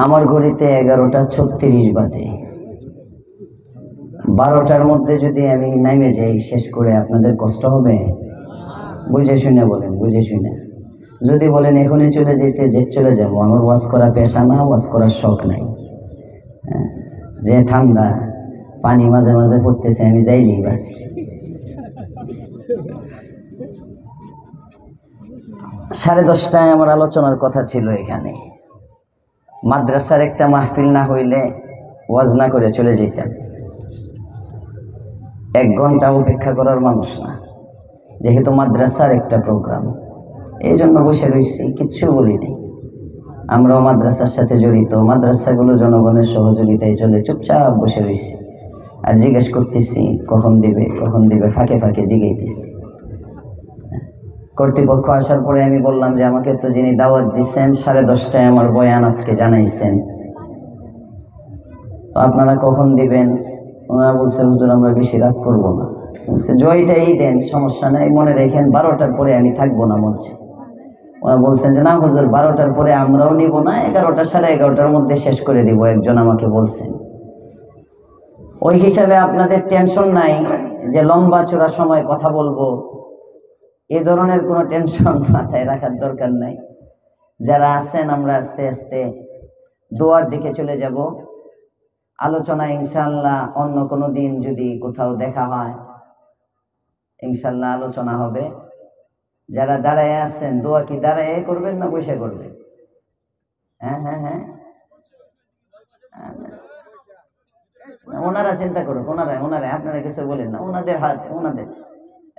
আমার ঘড়িতে 11:36 বাজে। 12টার মধ্যে যদি আমি নেমে যাই শেষ করে, আপনাদের কষ্ট হবে? বুঝে শুনে বলেন, বুঝে শুনে। যদি বলেন এখনই চলে যেতে, যে চলে যাবো। আমার ওয়াজ করা পেশা না, ওয়াজ করার শখ নাই। যে ঠান্ডা পানি মাঝে মাঝে পড়তেছে, আমি যাইলেই বাসি। 10:30টায় আমার আলোচনার কথা ছিল এখানে। মাদ্রাসার একটা মাহফিল না হইলে ওয়াজ না করে চলে যেতাম। 1 ঘন্টা অপেক্ষা করার মানুষ না, যেহেতু মাদ্রাসার একটা প্রোগ্রাম, এই জন্য বসে রয়েছি, কিচ্ছু বলিনি। আমরাও মাদ্রাসার সাথে জড়িত, মাদ্রাসাগুলো জনগণের সহযোগিতায় চলে, চুপচাপ বসে রয়েছি আর জিজ্ঞেস করতেছি কখন দিবে, কখন দিবে, ফাঁকে ফাঁকে জিগাইতেছি। কর্তৃপক্ষ আসার পরে আমি বললাম যে আমাকে তো যিনি দাওয়াত দিচ্ছেন 10:30টায় আমার বয়ান আজকে জানাইছেন, তো আপনারা কখন দিবেন? ওনারা বলছে হুজুর আমরা বেশি রাত করবো না, বলছে জয়টাই দেন, সমস্যা নাই, মনে রেখেন 12টার পরে আমি থাকবো না মঞ্চে। ওরা বলছেন যে না হুজুর 12টার পরে আমরাও নিব না, 11টা 11:30টার মধ্যে শেষ করে দিব, একজন আমাকে বলছেন। ওই হিসাবে আপনাদের টেনশন নাই যে লম্বা চূড়া সময় কথা বলবো, এ ধরনের কোনো টেনশন মাথায় রাখার দরকার নাই। যারা আছেন আমরা আস্তে আস্তে দোয়ার দিকে চলে যাব। আলোচনা ইনশাআল্লাহ অন্য কোনো দিন যদি কোথাও দেখা হয় ইনশাআল্লাহ আলোচনা হবে। যারা দাঁড়ায় আছেন দোয়া কি দাঁড়ায় করবেন না বসে করবেন? হ্যাঁ হ্যাঁ হ্যাঁ, ওনারা চিন্তা করুক, ওনারা আপনারা কিছু বলেন না, ওনাদের হাত, ওনাদের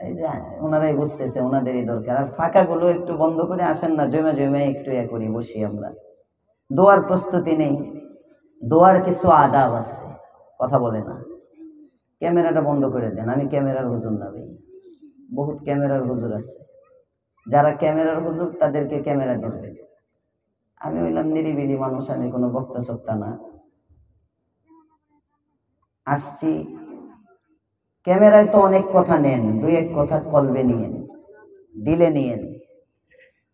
এই যে ওনারাই বুঝতেছে, ওনাদেরই দরকার। আর ফাঁকাগুলো একটু বন্ধ করে আসেন না, জমে জমে একটু করি, বসি আমরা। দোয়ার প্রস্তুতি নেই, দোয়ার কিছু আদাব আছে, কথা বলে না। ক্যামেরাটা বন্ধ করে দেন, আমি ক্যামেরার হুজুর না ভাই, বহুত ক্যামেরার হুজুর আছে, যারা ক্যামেরার হুজুর তাদেরকে ক্যামেরা ধরবে। আমি হইলাম নিরিবিলি মানুষ, আমি কোনো বক্তা সক্তা না। আসছি, ক্যামেরায় তো অনেক কথা নেন, 2-1 কথা কলবে নিয়েন, দিলে নিয়েন।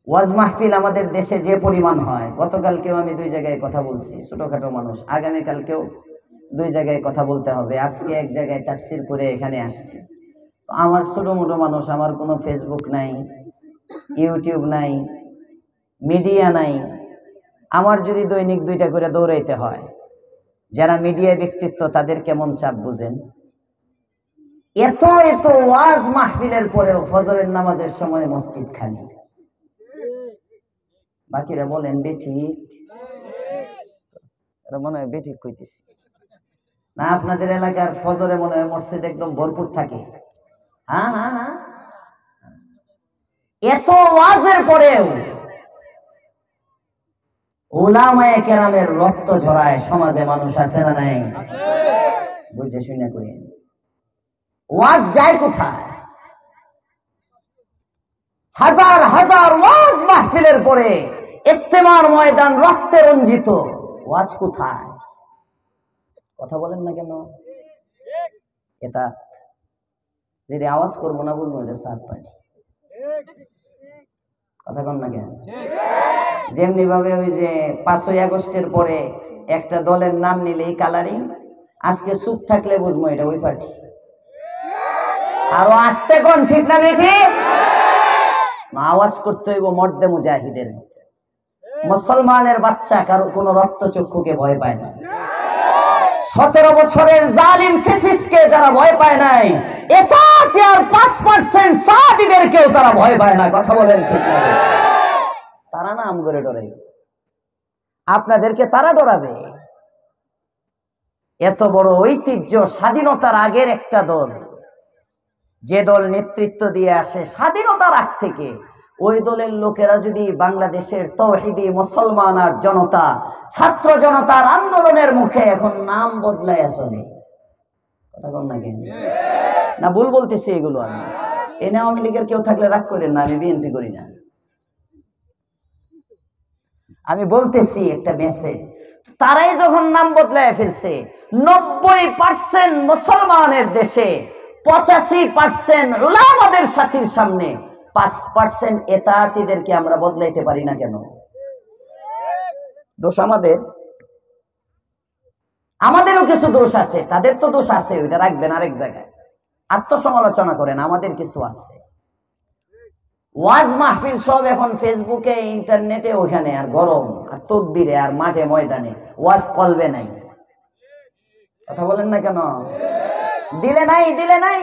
ওয়াজ মাহফিল আমাদের দেশে যে পরিমাণ হয়, গতকালকেও আমি 2 জায়গায় কথা বলছি, ছোটখাটো মানুষ, আগামীকালকেও 2 জায়গায় কথা বলতে হবে। আজকে 1 জায়গায় তাফসীর করে এখানে আসছি। তো আমার ছোটো মোটো মানুষ, আমার কোনো ফেসবুক নাই, ইউটিউব নাই, মিডিয়া নাই। আমার যদি দৈনিক 2টা করে দৌড়াইতে হয়, যারা মিডিয়া ব্যক্তিত্ব তাদের কেমন চাপ বুঝেন? এত এত ওয়াজ মাহফিলের পরেও ফজরের নামাজের সময় মসজিদ খালি। বাকিরা বলেন বেঠিক? এরা মনে হয় বেঠিক কইতেছি না। আপনাদের এলাকার ফজরে মনে হয় মসজিদ একদম ভরপুর থাকে। হ্যাঁ হ্যাঁ হ্যাঁ, এত ওয়াজের পরেও উলামায়ে কেরামের রক্ত ঝরায় সমাজে মানুষ আছে না নাই? বুঝে শুনে কই, ওয়াজ যায় কোথায়? হাজার হাজার ওয়াজ মাহফিলের পরে ইজতেমার ময়দান রক্তে রঞ্জিত, ওয়াজ কোথায়? কথা বলেন না কেন? এটা যদি আওয়াজ করবো না বুঝবো এটা সাত পার্টি, কথা কন না কেন? যেমনি ভাবে ওই যে 5ই আগস্টের পরে একটা দলের নাম নিলেই কালারিং, আজকে চুপ থাকলে বুঝবো এটা ওই পার্টি। আরো আসতে কোন, ঠিক না বেঠি? আওয়াজ করতে হইব মর্দে মুজাহিদের মতো। মুসলমানের বাচ্চা কারো কোনো রক্তচক্ষুকে ভয় পায় না। 17 বছরের জালিম ফ্যাসিস্টকে যারা ভয় পায় নাই, এটাকে আর 5% সাদিদেরকেও তারা ভয় পায় না। কথা বলেন ঠিক না? তারা নাম করে ডরাইবে, আপনাদেরকে তারা ডরাবে। এত বড় ঐতিহ্য, স্বাধীনতার আগের একটা দল, যে দল নেতৃত্ব দিয়ে আসে স্বাধীনতার আগ থেকে, ওই দলের লোকেরা যদি বাংলাদেশের তৌহিদি মুসলমান আর জনতা, ছাত্র জনতার আন্দোলনের মুখে এখন নাম বদলায় চলে, কথা কম না কেন? না ভুল বলতেছি এগুলো? আমি এনে আওয়ামী লীগের কেউ থাকলে রাগ করেন না, আমি বিএনপি করি না। আমি বলতেছি একটা মেসেজ, তারাই যখন নাম বদলায় ফেলছে, 90% মুসলমানের দেশে 85% উলামাদের সাথীর সামনে 5% এতাতিদেরকে আমরা বদলাইতে পারি না কেন? দোষ আমাদের, আমাদেরও কিছু দোষ আছে, তাদের তো দোষ আছে, ওইটা রাখবেন আরেক জায়গায়। আত্মসমালোচনা করেন, আমাদের কিছু আছে। ওয়াজ মাহফিল সব এখন ফেসবুকে, ইন্টারনেটে, ওখানে আর গরম আর তদবিরে আর মাঠে ময়দানে, ওয়াজ কলবে নাই। কথা বলেন না কেন? দিলে নাই, দিলে নাই।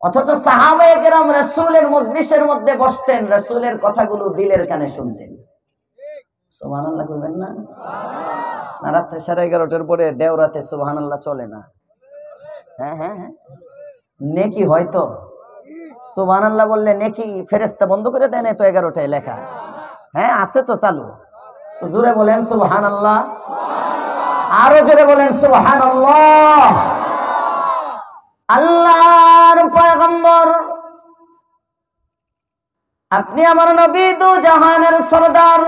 অথচ সাহাবায়ে কেরাম রাসূলের মজলিসের মধ্যে বসতেন, রাসূলের কথাগুলো দিলের কানে শুনতেন। সুবহানাল্লাহ কইবেন না? না রাত্রে 11:30টার পরে দেওরাতে সুবহানাল্লাহ চলে না? হ্যাঁ হ্যাঁ হ্যাঁ, নেকি হয়তো সুবহানাল্লাহ বললে নেকি ফেরেশতা বন্ধ করে দেয় না তো 11টায় লেখা? হ্যাঁ আছে তো চালু। তো জোরে বলেন সুবহানাল্লাহ, আরো জোরে বলেন সুবহানাল্লাহ। আল্লাহর পয়গম্বর, আপনি আমার নবী, দু জাহানের সরদার,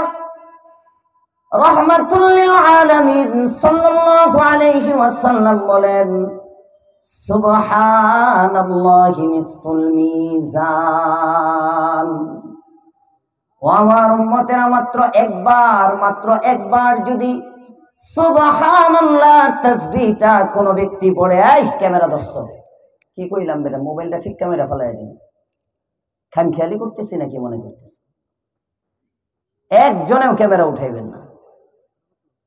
রাহমাতুল লিল আলামিন সাল্লাল্লাহু আলাইহি ওয়াসাল্লাম বলেন, সুবহানাল্লাহি নিসফুল মিজান। ও আমার উম্মতেরা, মাত্র একবার যদি সুবহানাল্লাহ তাসবিহটা কোন ব্যক্তি পড়ে, এই ক্যামেরা দর্শক কি কইলাম বেটা, মোবাইলটা ফিক ক্যামেরা ফেলাই দিন, খামখেয়ালি করতেছি নাকি মনে করতেছি? একজনেও ক্যামেরা উঠাইবেন না।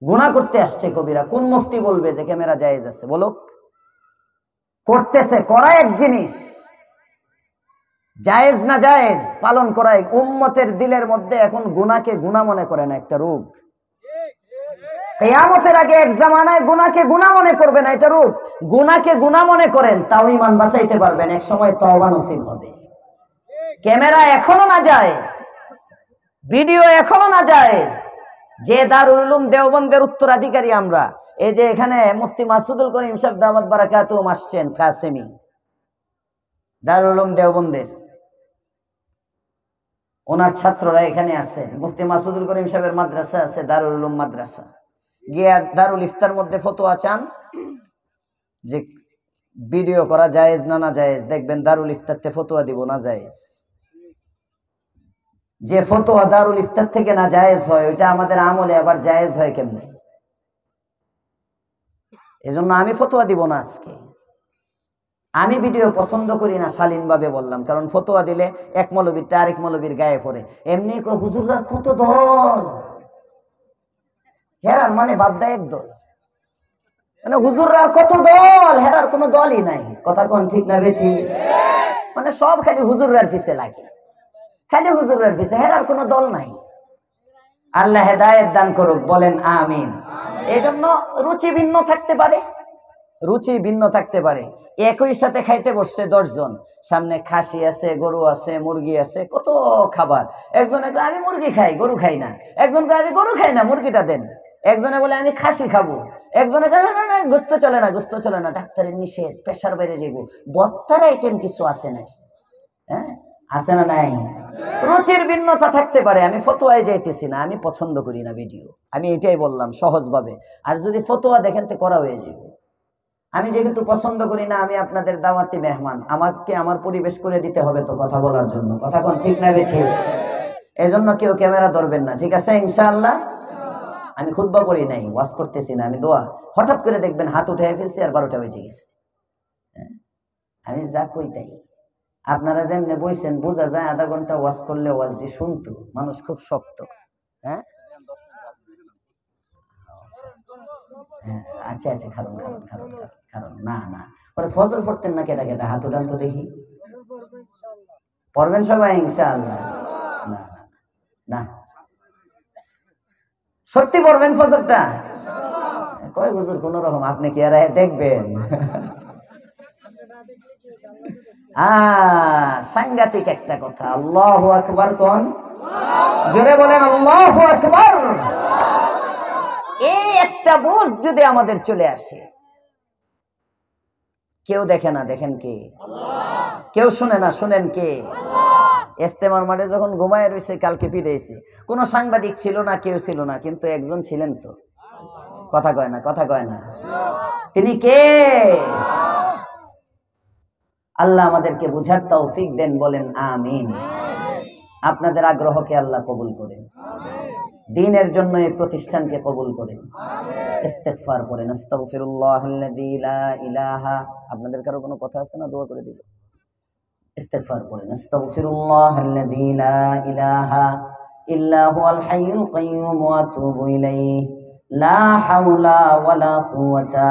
গুনাহ করতে আসছে কবিরা, কোন মুফতি বলবে যে ক্যামেরা জায়েজ আছে? বলো। করতেছে, করা এক জিনিস, জায়েজ না জায়েজ পালন করাই। উম্মতের দিলের মধ্যে এখন গুনাহকে গুনাহ মনে করে না, একটা রোগ। কিয়ামতের আগে এক জামানায় গুনাহকে গুনাহ মনে করবে না, এটা রোগ। গুনাহকে গুনাহ মনে করেন, তাও ঈমান বাঁচাইতে পারবেন, এক সময় তওবা নসিব হবে। ক্যামেরা এখনো না জায়েজ, ভিডিও এখনো না জায়েজ। যে দারুল উলুম দেওবন্দের উত্তরাধিকারী আমরা, এই যে এখানে মুফতি মাসুদুল করিম সাহেব দামাত বারাকাতুহুম আসছেন, কাসেমি, দারুল উলুম দেওবন্দের, ওনার ছাত্ররা এখানে আছেন। মুফতি মাসুদুল করিম সাহেবের মাদ্রাসা আছে, দারুল উলুম মাদ্রাসা। গিয়ে দারুল ইফতার মধ্যে ফতোয়া চান যে ভিডিও করা জায়েজ না না জায়েজ, দেখবেন দারুল ইফতারতে ফতোয়া দিব না জায়েজ। যে ফতোয়া দারুল ইফতার থেকে না জায়েজ হয়, ওইটা আমাদের আমলে আবার জায়েজ হয় কেমনে? এজন্য আমি ফতোয়া দিব না আজকে। আমি ভিডিও পছন্দ করি না, শালীনভাবে বললাম, কারণ ফতোয়া দিলে এক মৌলবীরটা আরেক মৌলবীর গায়ে পড়ে। এমনি হুজুররা কত দল, হেরার মানে বাপদা এক দল, মানে হুজুররা কত দল, হেরার কোনো দলই নাই। কথা কোন ঠিক না বেঠি? মানে সব খালি হুজুররার পিছে লাগে, খালি হুজুরের পিছে, হেরার কোনো দল নাই। আল্লাহ হেদায়েত দান করুক, বলেন আমিন। এই জন্য রুচি ভিন্ন থাকতে পারে, রুচি ভিন্ন থাকতে পারে। একই সাথে খাইতে বসছে 10 জন, সামনে খাসি আছে, গরু আছে, মুরগি আছে, কত খাবার। একজনে কয় আমি মুরগি খাই, গরু খাই না। একজন কয় আমি গরু খাই না, মুরগিটা দেন। একজনে বলে আমি খাসি খাবো। একজনে কয় না না গোস্ত চলে না, গোস্ত চলে না, ডাক্তারের নিষেধ, প্রেশার বেড়ে যাইব। বত্তার আইটেম কিছু আছে নাকি? হ্যাঁ আছে না নাই? রুচির ভিন্নতা থাকতে পারে। আমি ফতোয়ায় যাইতেছি না, আমি পছন্দ করি না ভিডিও, আমি এটাই বললাম সহজভাবে। আর যদি ফতোয়া দেখেন তো করা হয়ে যাবে। আমি যেহেতু পছন্দ করি না, আমি আপনাদের দাওয়াতি মেহমান, আমাকে আমার পরিবেশ করে দিতে হবে তো কথা বলার জন্য। কথা কোন ঠিক না ঠিক? এই জন্য কেউ ক্যামেরা ধরবেন না, ঠিক আছে ইনশাআল্লাহ? আমি খুতবা পড়ি নাই, ওয়াজ করতেছি না, আমি দোয়া। হঠাৎ করে দেখবেন হাত উঠে ফেলছি আর 12টা বেজে গেছে। আমি যা কই তাই। আপনারা যেমনে বইছেন, বোঝা যায় আধা ঘন্টা ওয়াজ করলে ওয়াজটি শুনতো মানুষ খুব শক্ত। হ্যাঁ আচ্ছা আচ্ছা, খারণ খারণ খারণ খারণ না না, পরে ফজর পড়তেন না কেটা কেটা? হাত উঠান তো দেখি। পড়বেন সবাই ইনশাআল্লাহ? না না না, সত্যি পড়বেন ফজরটা? কয় হুজুর কোন রকম, আপনি কি আর দেখবেন? সাংঘাতিক একটা কথা। আল্লাহু আকবার কোন, জোরে বলেন আল্লাহু আকবার। এই একটা বুঝ যদি আমাদের চলে আসে, কেউ দেখে না, দেখেন কে? কেউ শুনে না, শুনেন কে? ইজতেমার মাঠে যখন ঘুমায় রয়েছে, কালকে পিটাইছে, কোনো সাংবাদিক ছিল না, কেউ ছিল না, কিন্তু একজন ছিলেন তো। কথা কয় না, কথা কয় না। তিনি কে? আল্লাহ আমাদেরকে বুঝার তৌফিক দেন, বলেন আমিন। আপনাদের আগ্রহকে আল্লাহ কবুল করেন। দ্বীনের জন্য এই প্রতিষ্ঠানকে কবুল করেন। ইস্তিগফার করেন, আস্তাগফিরুল্লাহাল্লাযী লা ইলাহা। আপনাদের কারো কোনো কথা আছে না? দোয়া করে দিব। ইস্তিগফার করেন, আস্তাগফিরুল্লাহাল্লাযী লা ইলাহা ইল্লা হুয়াল হাইয়ুল কাইয়্যুম ওয়া আতুবু ইলাইহি লা হাওলা ওয়ালা কুওয়াতা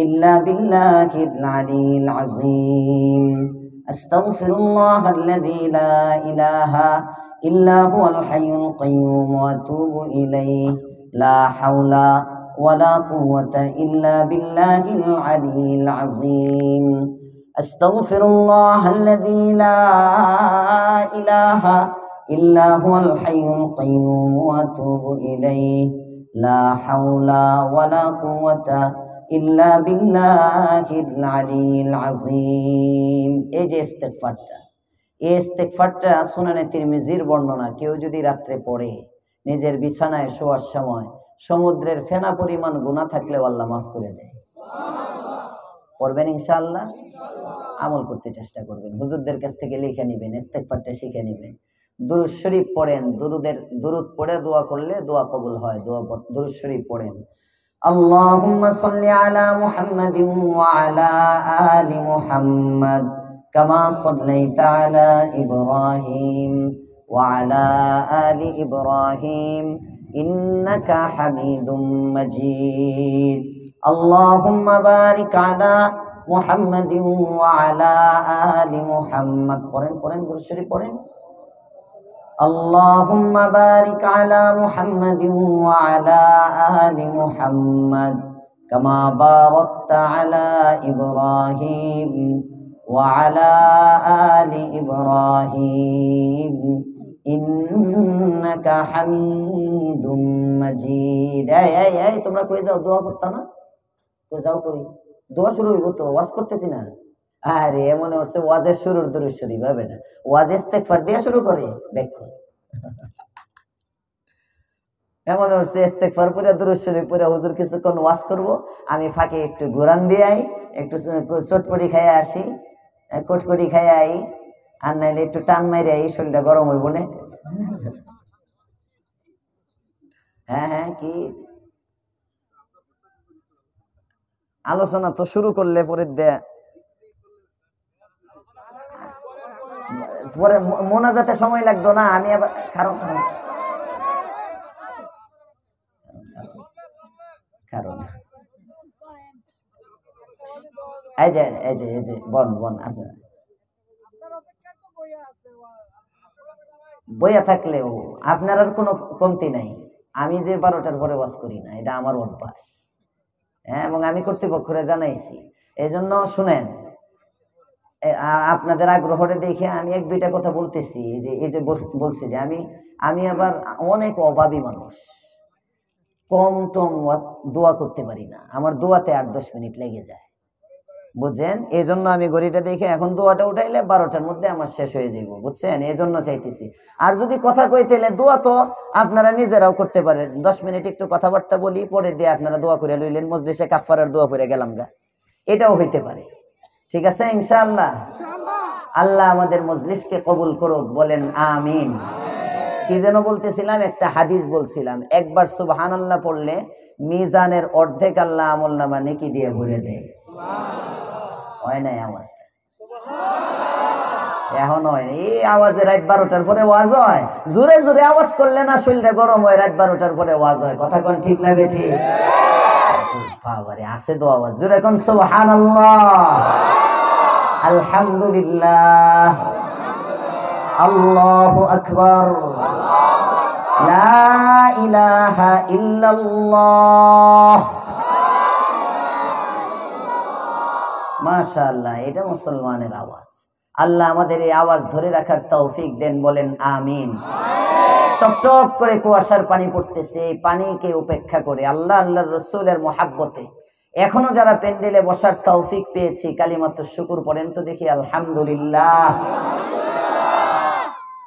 ইল্লা বিল্লাহিল আলিয়্যিল আযীম। আস্তাগফিরুল্লাহাল্লাযী লা ইলাহা ইল্লা হুয়াল হাইয়ুল কাইয়্যুম ওয়া আতুবু ইলাইহি লা হাওলা ওয়ালা কুওয়াতা ইল্লা বিল্লাহিল আলিয়্যিল আযীম। আস্তাগফিরুল্লাহাল্লাযী লা ইলাহা ইল্লা হুয়াল হাইয়ুল কাইয়্যুম ওয়া আতুবু ইলাইহি লা হাওলা ওয়ালা কুওয়াতা ইল্লা বিল্লাহিল আলিয়্যিল আযীম। এই যে ইস্তিগফারটা, এই ইস্তিগফারটা সুনানে তিরমিজির বর্ণনা। কেউ যদি রাত্রে পড়ে নিজের বিছানায় শোয়ার সময় সমুদ্রের ফেনা পরিমাণ গুনাহ থাকলেও আল্লাহ মাফ করে দেয়। পড়বেন ইনশাআল্লাহ, আমল করতে চেষ্টা করবেন। হুজুরদের কাছ থেকে লিখে নেবেন, ইস্তিগফারটা শিখে নেবেন। দুরূদ শরীফ পড়েন, দুরূদ পড়ে দোয়া করলে দোয়া কবুল হয়। দুরূদ শরীফ পড়েন। আল্লাহুম্মা সাল্লি আলা মুহাম্মাদিন ওয়া আলা আলি মুহাম্মাদ কামা সাল্লাইতা আলা ইব্রাহিম ওয়া আলা আলি ইব্রাহিম ইন্নাকা হামিদুম মাজিদ। আল্লাহুম্মা বারিক আলা মুহাম্মাদিন ওয়া আলা আলি মুহাম্মাদ। পড়েন দুরূদ শরীফ পড়েন। আল্লাহুম্মা বারিক আলা মুহাম্মাদিন ওয়া আলা আলি মুহাম্মাদ কামা বারাকতা আলা ইব্রাহিম ওয়া আলা আলি ইব্রাহিম ইন্নাকা হামিদুম মাজিদ। এই তোমরা কই যাও? দোয়া করতা না? কই যাও? কই দোয়া শুরু হইব তো, ওয়াজ করতেছি না। আরে মনে হচ্ছে ওয়াজের শুরুর দুরূদ শরীফ হবে না, ওয়াজ ইস্তিগফার দিয়ে শুরু করে। দেখো এমন হচ্ছে ইস্তিগফার পড়ে দুরূদ শরীফ পড়ে হুজুর কিছুক্ষণ ওয়াজ করব, আমি ফাঁকে একটু ঘোরান দিয়ে আই, একটু চটপটি খাইয়া আসি, কটকটি খাইয়া আই, আর নাইলে একটু টান মাইরে আই, শরীরটা গরম হইব না। হ্যাঁ কি আলোচনা তো শুরু করলে পরে পরে মোনাজাতে সময় লাগতো না। আমি আবার কারণ এই যে বন আপনার বইয়া থাকলেও আপনার আর কোনো কমতি নাই। আমি যে 12টার পরে ওয়াজ করি না, এটা আমার অভ্যাস। হ্যাঁ, এবং আমি কর্তৃপক্ষরে জানাইছি। এই জন্য শুনেন, আপনাদের আগ্রহরে দেখে আমি 1-2টা কথা বলতেছি। এই যে বলছি যে আমি আবার অনেক অভাবী মানুষ, কম টম দোয়া করতে পারি না। আমার দোয়াতে 8-10 মিনিট লেগে যায়, বুঝছেন? এই জন্য আমি ঘড়িটা দেখে এখন দোয়াটা উঠাইলে 12টার মধ্যে আমার শেষ হয়ে যাইব, বুঝছেন? এই জন্য চাইতেছি। আর যদি কথা কইতে দোয়া তো আপনারা নিজেরাও করতে পারেন। 10 মিনিট একটু কথাবার্তা বলি, পরে দিয়ে আপনারা দোয়া করে লইলেন, মজলিসে কাফারার দোয়া করে গেলাম গা, এটাও হইতে পারে। ঠিক আছে ইনশাআল্লাহ। আল্লাহ আমাদের মজলিসকে কবুল করুক, বলেন আমিন। কি যেন বলতেছিলাম, একটা হাদিস বলছিলাম, একবার সুবহানাল্লাহ পড়লে মিজানের অর্ধেক আল্লাহ আমলনামা নেকি দিয়ে ভরে দেয়। হয় নাই আওয়াজটা? এখন হয় এই আওয়াজে রাত 12টার পরে ওয়াজ হয়। জোরে জোরে আওয়াজ করলে না শরীরটা গরম হয়, রাত 12টার পরে ওয়াজ হয়। কথা কোন ঠিক না বেঠিক? বাবারে আছে তো আওয়াজ। জোরে কোন সুবহানাল্লাহ, আলহামদুলিল্লাহ, আল্লাহু আকবার, লা ইলাহা ইল্লাল্লাহ। মাশাআল্লাহ, এটা মুসলমানের আওয়াজ। আল্লাহ আমাদের এই আওয়াজ ধরে রাখার তৌফিক দেন, বলেন আমিন। টপ টপ করে কুয়াশার পানি পড়তেছে, এই পানিকে উপেক্ষা করে আল্লাহ আল্লাহর রাসূলের মহাব্বতে এখনো যারা প্যান্ডেলে বসার তৌফিক পেয়েছি, কালিমাতুশ শুকর পড়েন তো দেখি, আলহামদুলিল্লাহ।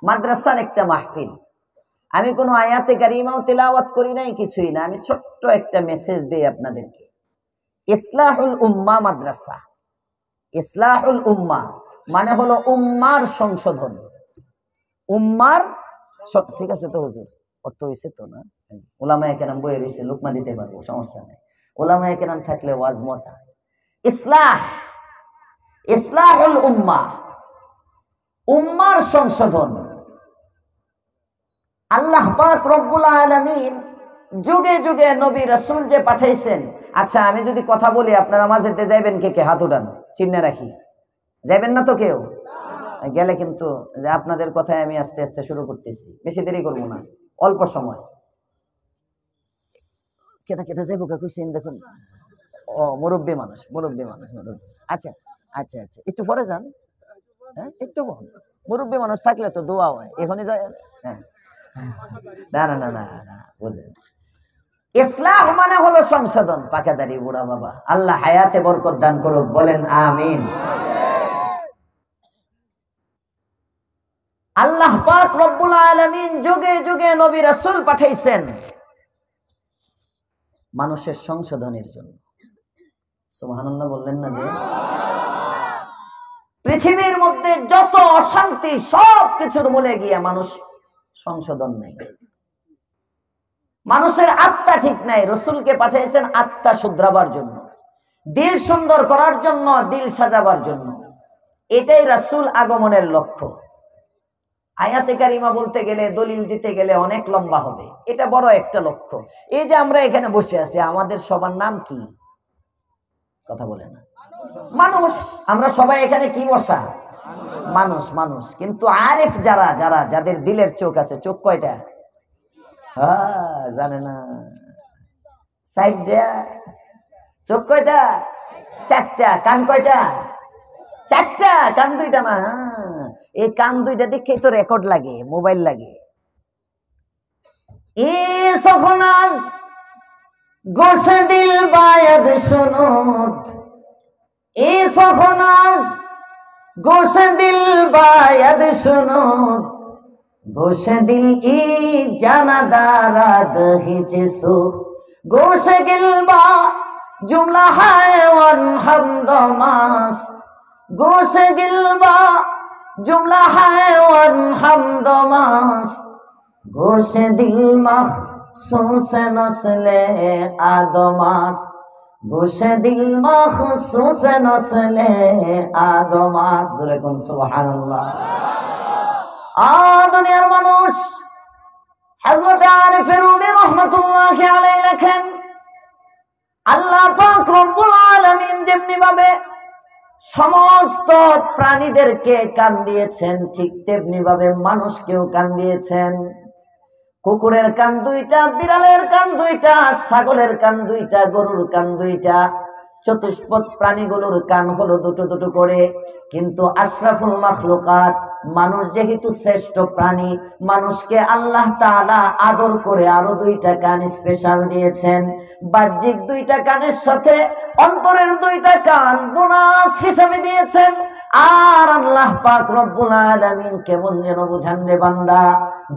মাদ্রাসার একটা মাহফিল, আমি কোনো আয়াতে কারিমাও তেলাওয়াত করি নাই, কিছুই না। আমি ছোট্ট একটা মেসেজ দেই আপনাদেরকে। ইসলাহুল উম্মাহ মাদ্রাসা, ইসলাহুল উম্মাহ মানে হলো উম্মার সংশোধন। উম্মার ঠিক আছে তো হুজুর? অর্থ হয়েছে তো না? ওলামায়ে কেরাম বইয়ে রয়েছে, লুকমা দিতে পারবো, সমস্যা নেই। ওলামায়ে কেরাম থাকলে ওয়াজ মজা। ইসলাহ, ইসলাহুল উম্মাহ, উম্মার সংশোধন। আল্লাহ পাক রব্বুল আলামিন যুগে যুগে নবী রাসূল যে পাঠাইছেন। আচ্ছা, আমি যদি কথা বলি আপনারা মাঝেতে যাইবেন কে কে? হাত উঠান, চিহ্নে রাখি। যাইবেন না তো কেউ? গেলে কিন্তু যে আপনাদের কথায় আমি আস্তে আস্তে শুরু করতেছি, বেশি দেরি করবো না, অল্প সময়। কেটা কেটা যাইব কা কইছেন দেখুন। ও মুরব্বী মানুষ, মুরব্বী মানুষ, মুরব্বী। আচ্ছা আচ্ছা আচ্ছা, একটু পরে যান। হ্যাঁ, একটু বহন। মুরব্বী মানুষ থাকলে তো দোয়া হয়, এখনই যায়। হ্যাঁ, না না না না না, বুঝেন। ইসলাহ মানে হলো সংশোধন। পাকাদারি বুড়া বাবা, আল্লাহ হায়াতে বরকত দান করুক, বলেন আমিন। আল্লাহ পাক রব্বুল আলামিন যুগে যুগে নবী রাসূল পাঠাইছেন মানুষের সংশোধনের জন্য। সুবহানাল্লাহ বললেন না? যে পৃথিবীর মধ্যে যত অশান্তি সব কিছুর মূলে গিয়ে মানুষ সংশোধন নেই। মানুষের আত্মা ঠিক নাই, রাসূলকে পাঠিয়েছেন আত্মা শুধরাবার জন্য, দিল সুন্দর করার জন্য, দিল সাজাবার জন্য। এটাই রাসূল আগমনের লক্ষ্য। আয়াতে কারিমা বলতে গেলে, দলিল দিতে গেলে অনেক লম্বা হবে, এটা বড় একটা লক্ষ্য। এই যে আমরা এখানে বসে আছি, আমাদের সবার নাম কি? কথা বলে না? মানুষ। আমরা সবাই এখানে কি বসা? মানুষ। মানুষ। কিন্তু আরিফ যারা, যাদের দিলের চোখ আছে, চোখ কয়টা? হ্যাঁ, জানে না। সাইডটা চোখ কয়টা? চারটা। কান কয়টা? চারটা। কান দুইটা না। এই কান দুইটা দেখেই তো রেকর্ড লাগে, মোবাইল লাগে। এ সখনাজ গোশে দিল বায়াদ শুনুত, এ সখনাজ গোশে দিল বায়াদ শুনুত, গোশে দিল ই জানা দারাদ হিজে সুখ, গোশে গিলবা জুমলা হায়ওয়ান হামদ মাস্ত, গোশে গিলবা জুমলা হায়ওয়ান হামদ মাস্ত, গোশে দিল মখসুস নসলে আদমাস্ত, গোশে দিল মখসুস নসলে আদমাস্ত। জোরে কোন সুবহানাল্লাহ। দুনিয়ার মানুষ হযরত আরিফ রুমি রাহমাতুল্লাহি আলাইহি লেখেন, আল্লাহ পাক রব্বুল আলামিন যেমনি ভাবে সমস্ত প্রাণীদেরকে কান দিয়েছেন, ঠিক তেমনি ভাবে মানুষকেও কান দিয়েছেন। কুকুরের কান দুইটা, বিড়ালের কান দুইটা, ছাগলের কান দুইটা, গরুর কান দুইটা, চতুষ্পদ প্রাণীগুলোর কান হলো দুটো দুটো করে। কিন্তু আশরাফুল মাখলুকাত মানুষ যেহেতু শ্রেষ্ঠ প্রাণী, মানুষকে আল্লাহ তাআলা আদর করে আরো দুইটা কান স্পেশাল দিয়েছেন। বাহ্যিক দুইটা কানের সাথে অন্তরের দুইটা কান বোনাস হিসাবে দিয়েছেন। আর আল্লাহ পাক রব্বুল আলামিন কেমন যেন বুঝান রে বান্দা,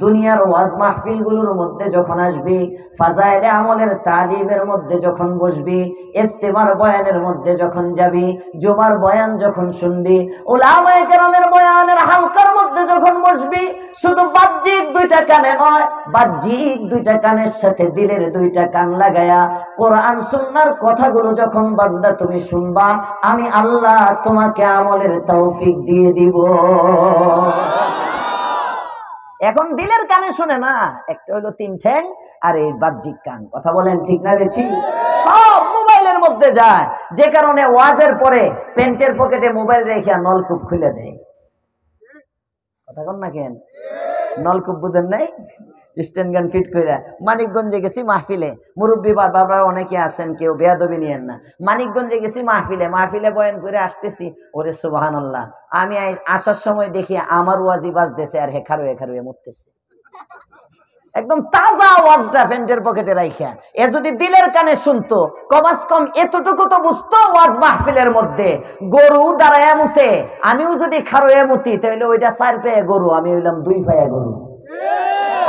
দুনিয়ার ওয়াজ মাহফিল গুলোর মধ্যে যখন আসবি, ফাজাইলে আমলের তালিমের মধ্যে যখন বসবি, ইস্তেমার বয়ানের মধ্যে যখন যাবি, জুমার বয়ান যখন শুনবি, উলামায়ে কেরামের বয়ানের হালকার মধ্যে যখন বসবি, শুধু বাহ্যিক দুইটা কানে নয়, বাহ্যিক দুইটা কানের সাথে দিলের দুইটা কান লাগায়া কোরআন সুন্নাহর কথাগুলো যখন বান্দা তুমি শুনবা, আমি আল্লাহ তোমাকে আমলের তৌফিক দিয়ে দিব। এখন দিলের কানে শুনে না, একটা হলো তিন ঠ্যাং আর এই বাহ্যিক কান। কথা বলেন ঠিক না রে? ঠিক। সব মোবাইলের মধ্যে যায়, যে কারণে ওয়াজের পরে প্যান্টের পকেটে মোবাইল রেখে নলকূপ খুলে দেয়। কথা কন না কেন? নলকূপ বুঝেন নাই? স্ট্যান্ড গান ফিট করে মানিকগঞ্জে গেছি মাহফিলে, মুরব্বী বাবা অনেকে আছেন, কেউ বেয়াদবি নিয়েন না। মানিকগঞ্জে গেছি মাহফিলে বয়ান করে আসতেছি, ওরে সুবহানাল্লাহ, আমি আসার সময় দেখি আমার ওয়াজি বাজতেছে আর হেখারুয়ে মুততেছে। একদম তাজা ওয়াজটা প্যান্টের পকেটে রাইখা। এ যদি দিলের কানে শুনতো, কমাস কম এতটুকু তো বুঝতো ওয়াজ মাহফিলের মধ্যে গরু দাঁড়ায় মুতে, আমিও যদি খারুয়ে মুতি তাহলে ওইটা 4 পায়ে গরু, আমি হইলাম 2 পায়ে গরু।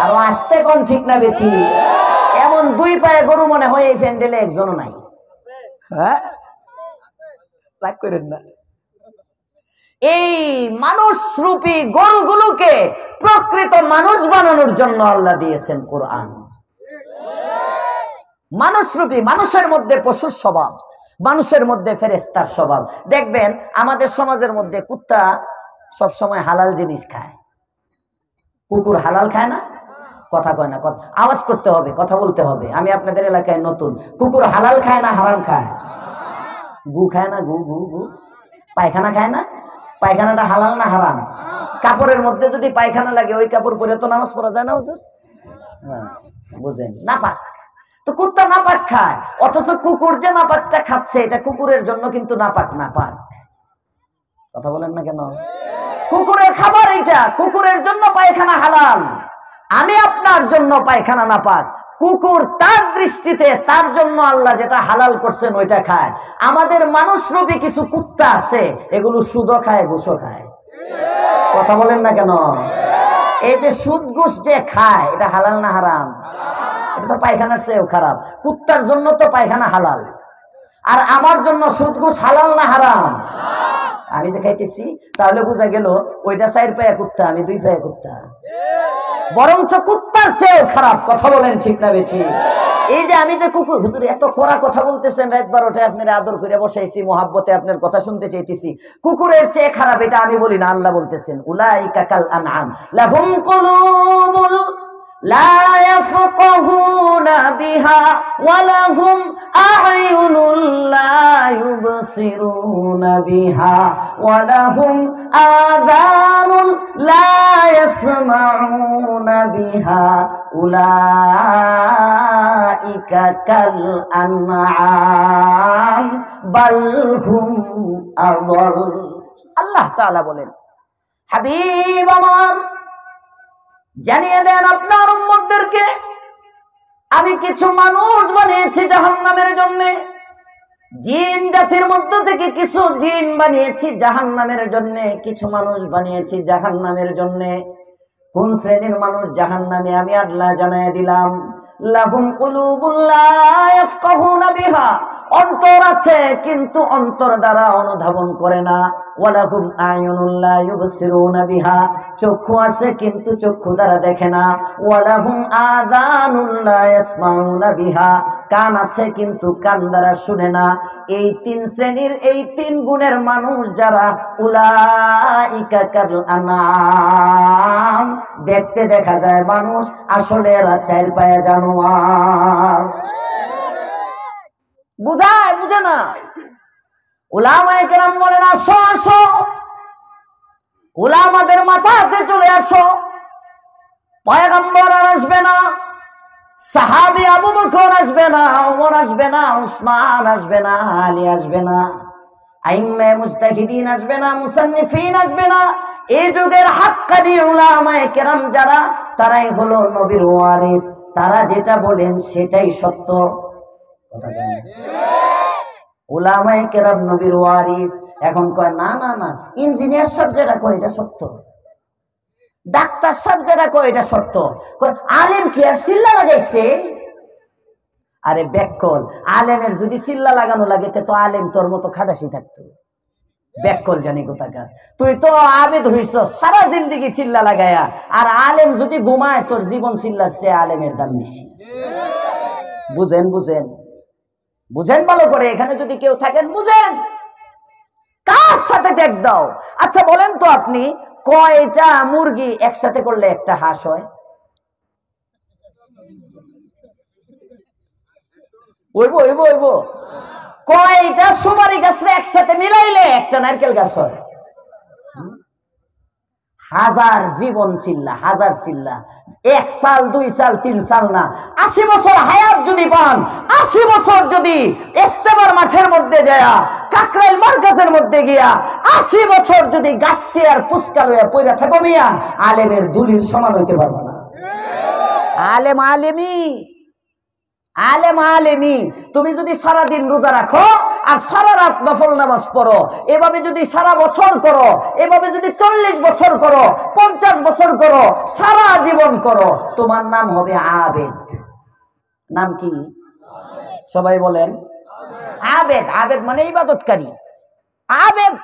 আর আসতে কোন ঠিক না বেঠি? এমন 2 পায়ে গরু মনে হয় এই প্যান্ডেলে একজনও নাই। হ্যাঁ, রাগ করেন না। এই মানুষরূপী গরুগুলোকে প্রকৃত মানুষ বানানোর জন্য আল্লাহ দিয়েছেন কোরআন। মানুষরূপী, মানুষের মধ্যে পশুর স্বভাব, মানুষের মধ্যে ফেরেশতার স্বভাব। দেখবেন আমাদের সমাজের মধ্যে কুত্তা সব সময় হালাল জিনিস খায়, কুকুর হালাল খায় না, কথা কয় না, আওয়াজ করতে হবে, কথা বলতে হবে। আমি আপনাদের এলাকায় নতুন। কুকুর হালাল খায় না হারাম খায়? গু খায় না, গু গু গু। পায়খানা খায় না, পায়খানাটা হালাল না হারাম? কাপড়ের মধ্যে যদি পায়খানা লাগে ওই কাপড় পরে তো নামাজ পড়া যায় না হুজুর? হ্যাঁ, বুঝেন, নাপাক। তো কুত্তা নাপাক খায়, অথচ কুকুর যে নাপাকটা খাচ্ছে এটা কুকুরের জন্য কিন্তু নাপাক। নাপাক, কথা বলেন না কেন? কুকুরের খাবার এটা, কুকুরের জন্য পায়খানা হালাল, আমি আপনার জন্য পায়খানা নাপাক। কুকুর তার দৃষ্টিতে, তার জন্য আল্লাহ যেটা হালাল করছেন ওইটা খায়। আমাদের মানুষরূপী কিছু কুত্তা আছে, এগুলো সুদও খায়, ঘুষও খায়। কথা বলেন না কেন? এই যে সুদ ঘুষ যে খায় এটা হালাল না হারাম? এটা তো পায়খানার চেয়েও খারাপ। কুত্তার জন্য তো পায়খানা হালাল, আর আমার জন্য সুদ ঘুষ হালাল না হারাম? আমি যে খাইতেছি, তাহলে বোঝা গেল ওইটা 4 পায়া কুত্তা, আমি 2 পায়া কুত্তা, বরঞ্চ কুত্তার চেয়েও খারাপ। কথা বলেন ঠিক না বেঠি? এই যে আমি যে কুকুর, হুজুর এত কড়া কথা বলতেছেন, রাত 12টায় আপনার আদর করে বসাইছি, মোহাব্বতে আপনার কথা শুনতে চাইতেছি, কুকুরের চেয়ে খারাপ এটা আমি বলি না, আল্লাহ বলতেছেন উলাইকা কাল আনআম লাহুম কুলুবুল লা ইয়াফকাহুনা বিহা ওয়া লাহুম আ'য়ুনুল লা ইউবসিরুনা বিহা ওয়া লাহুম আযানুল লা ইয়াসমাউনা বিহা উলাইকা কাল আনআম বাল হুম আযাল। আল্লাহ তাআলা বলেন, হাবিব আমার জানিয়ে দেন আপনার উম্মতদেরকে, আমি কিছু মানুষ বানিয়েছি জাহান্নামের জন্য। জিন জাতির মধ্য থেকে কিছু জিন বানিয়েছি জাহান্নামের জন্য, কিছু মানুষ বানিয়েছি জাহান্নামের জন্য। কোন শ্রেণীর মানুষ জাহান্নামে আমি আল্লাহ জানায় দিলাম। লাহুম কুলুবুল লা ইয়াফকাহুনা বিহা, অন্তর আছে কিন্তু অন্তর দ্বারা অনুধাবন করে না। ওয়া লাহুম আ'য়ুনুল লা ইউবসিরুনা বিহা, চক্ষু আছে কিন্তু চক্ষু দ্বারা দেখে না। ওয়া লাহুম আযানুল লা ইয়াসমাউনা বিহা, কান আছে কিন্তু কান দ্বারা শুনে না। এই 3 শ্রেণীর, এই 3 গুণের মানুষ যারা, উলাইকা কাল আনআম, দেখতে দেখা যায় মানুষ, আসলে এরা 4 পায়া জানোয়ার। বুঝায় বুঝে না? উলামায়ে কেরাম বলেন আসো আসো, উলামাদের মাথাতে চলে আসো। পয়গম্বর আর আসবে না, সাহাবী আবু বকর আসবে না, ওমর আসবে না, উসমান আসবে না, আলী আসবে না, আইম্মে মুজতাহিদিন আসবে না, মুসান্নিফিন আসবে না। এই যুগের হাক্কানি উলামায়ে কেরাম যারা, তারাই হলো নবীর ওয়ারিস। তারা যেটা বলেন সেটাই সত্য। কথা বলেন, উলামায়ে কেরাম নবীর ওয়ারিস। এখন কয় না না না, ইঞ্জিনিয়ার সব যেটা কয় এটা সত্য, ডাক্তার সব যেটা কয় এটা সত্য। আলেম কি আর সিল্লা লাগাইছে? আরে ব্যাককল, আলেমের যদি চিল্লা লাগানো লাগে তো আলেম তোর মতো খাটাসি থাকতো। ব্যাককল জানি কোথাকার, তুই তো আবেদ হইছ সারা জিন্দেগি চিল্লা লাগায়া, আর আলেম যদি ঘুমায় তোর জীবন চিল্লার চেয়ে আলেমের দাম বেশি। বুঝেন বুঝেন বুঝেন ভালো করে, এখানে যদি কেউ থাকেন বুঝেন। কার সাথে ট্যাগ দাও? আচ্ছা বলেন তো আপনি, কয়টা মুরগি একসাথে করলে একটা হাঁস হয়? ওইবো ওইবো ওইবো। কয়টা সুপারি গাছ একসাথে মিলাইলে একটা নারকেল গাছ হয়? হাজার জীবন চিল্লা, হাজার চিল্লা। 1 সাল 2 সাল 3 সাল না, 80 বছর হায়াত যদি পান, 80 বছর যদি ইস্তেমার মাঠের মধ্যে যায়া, কাকরাইল মার্কাজের মধ্যে গিয়া 80 বছর যদি গাট্টি আর পুস্কা লইয়া পইরা থাকো মিয়া, আলেমের দুলির সমান হইতে পারবো না। আলেম আলেমি, আলেম আলেমি। তুমি যদি সারা দিন রোজা রাখো আর সারা রাত নফল নামাজ পড়ো, এভাবে যদি সারা বছর করো, এভাবে যদি 40 বছর করো, 50 বছর করো, সারা জীবন করো, তোমার নাম হবে আবেদ। নাম কি? সবাই বলেন আবেদ। আবেদ মানে ইবাদতকারী। আবেদ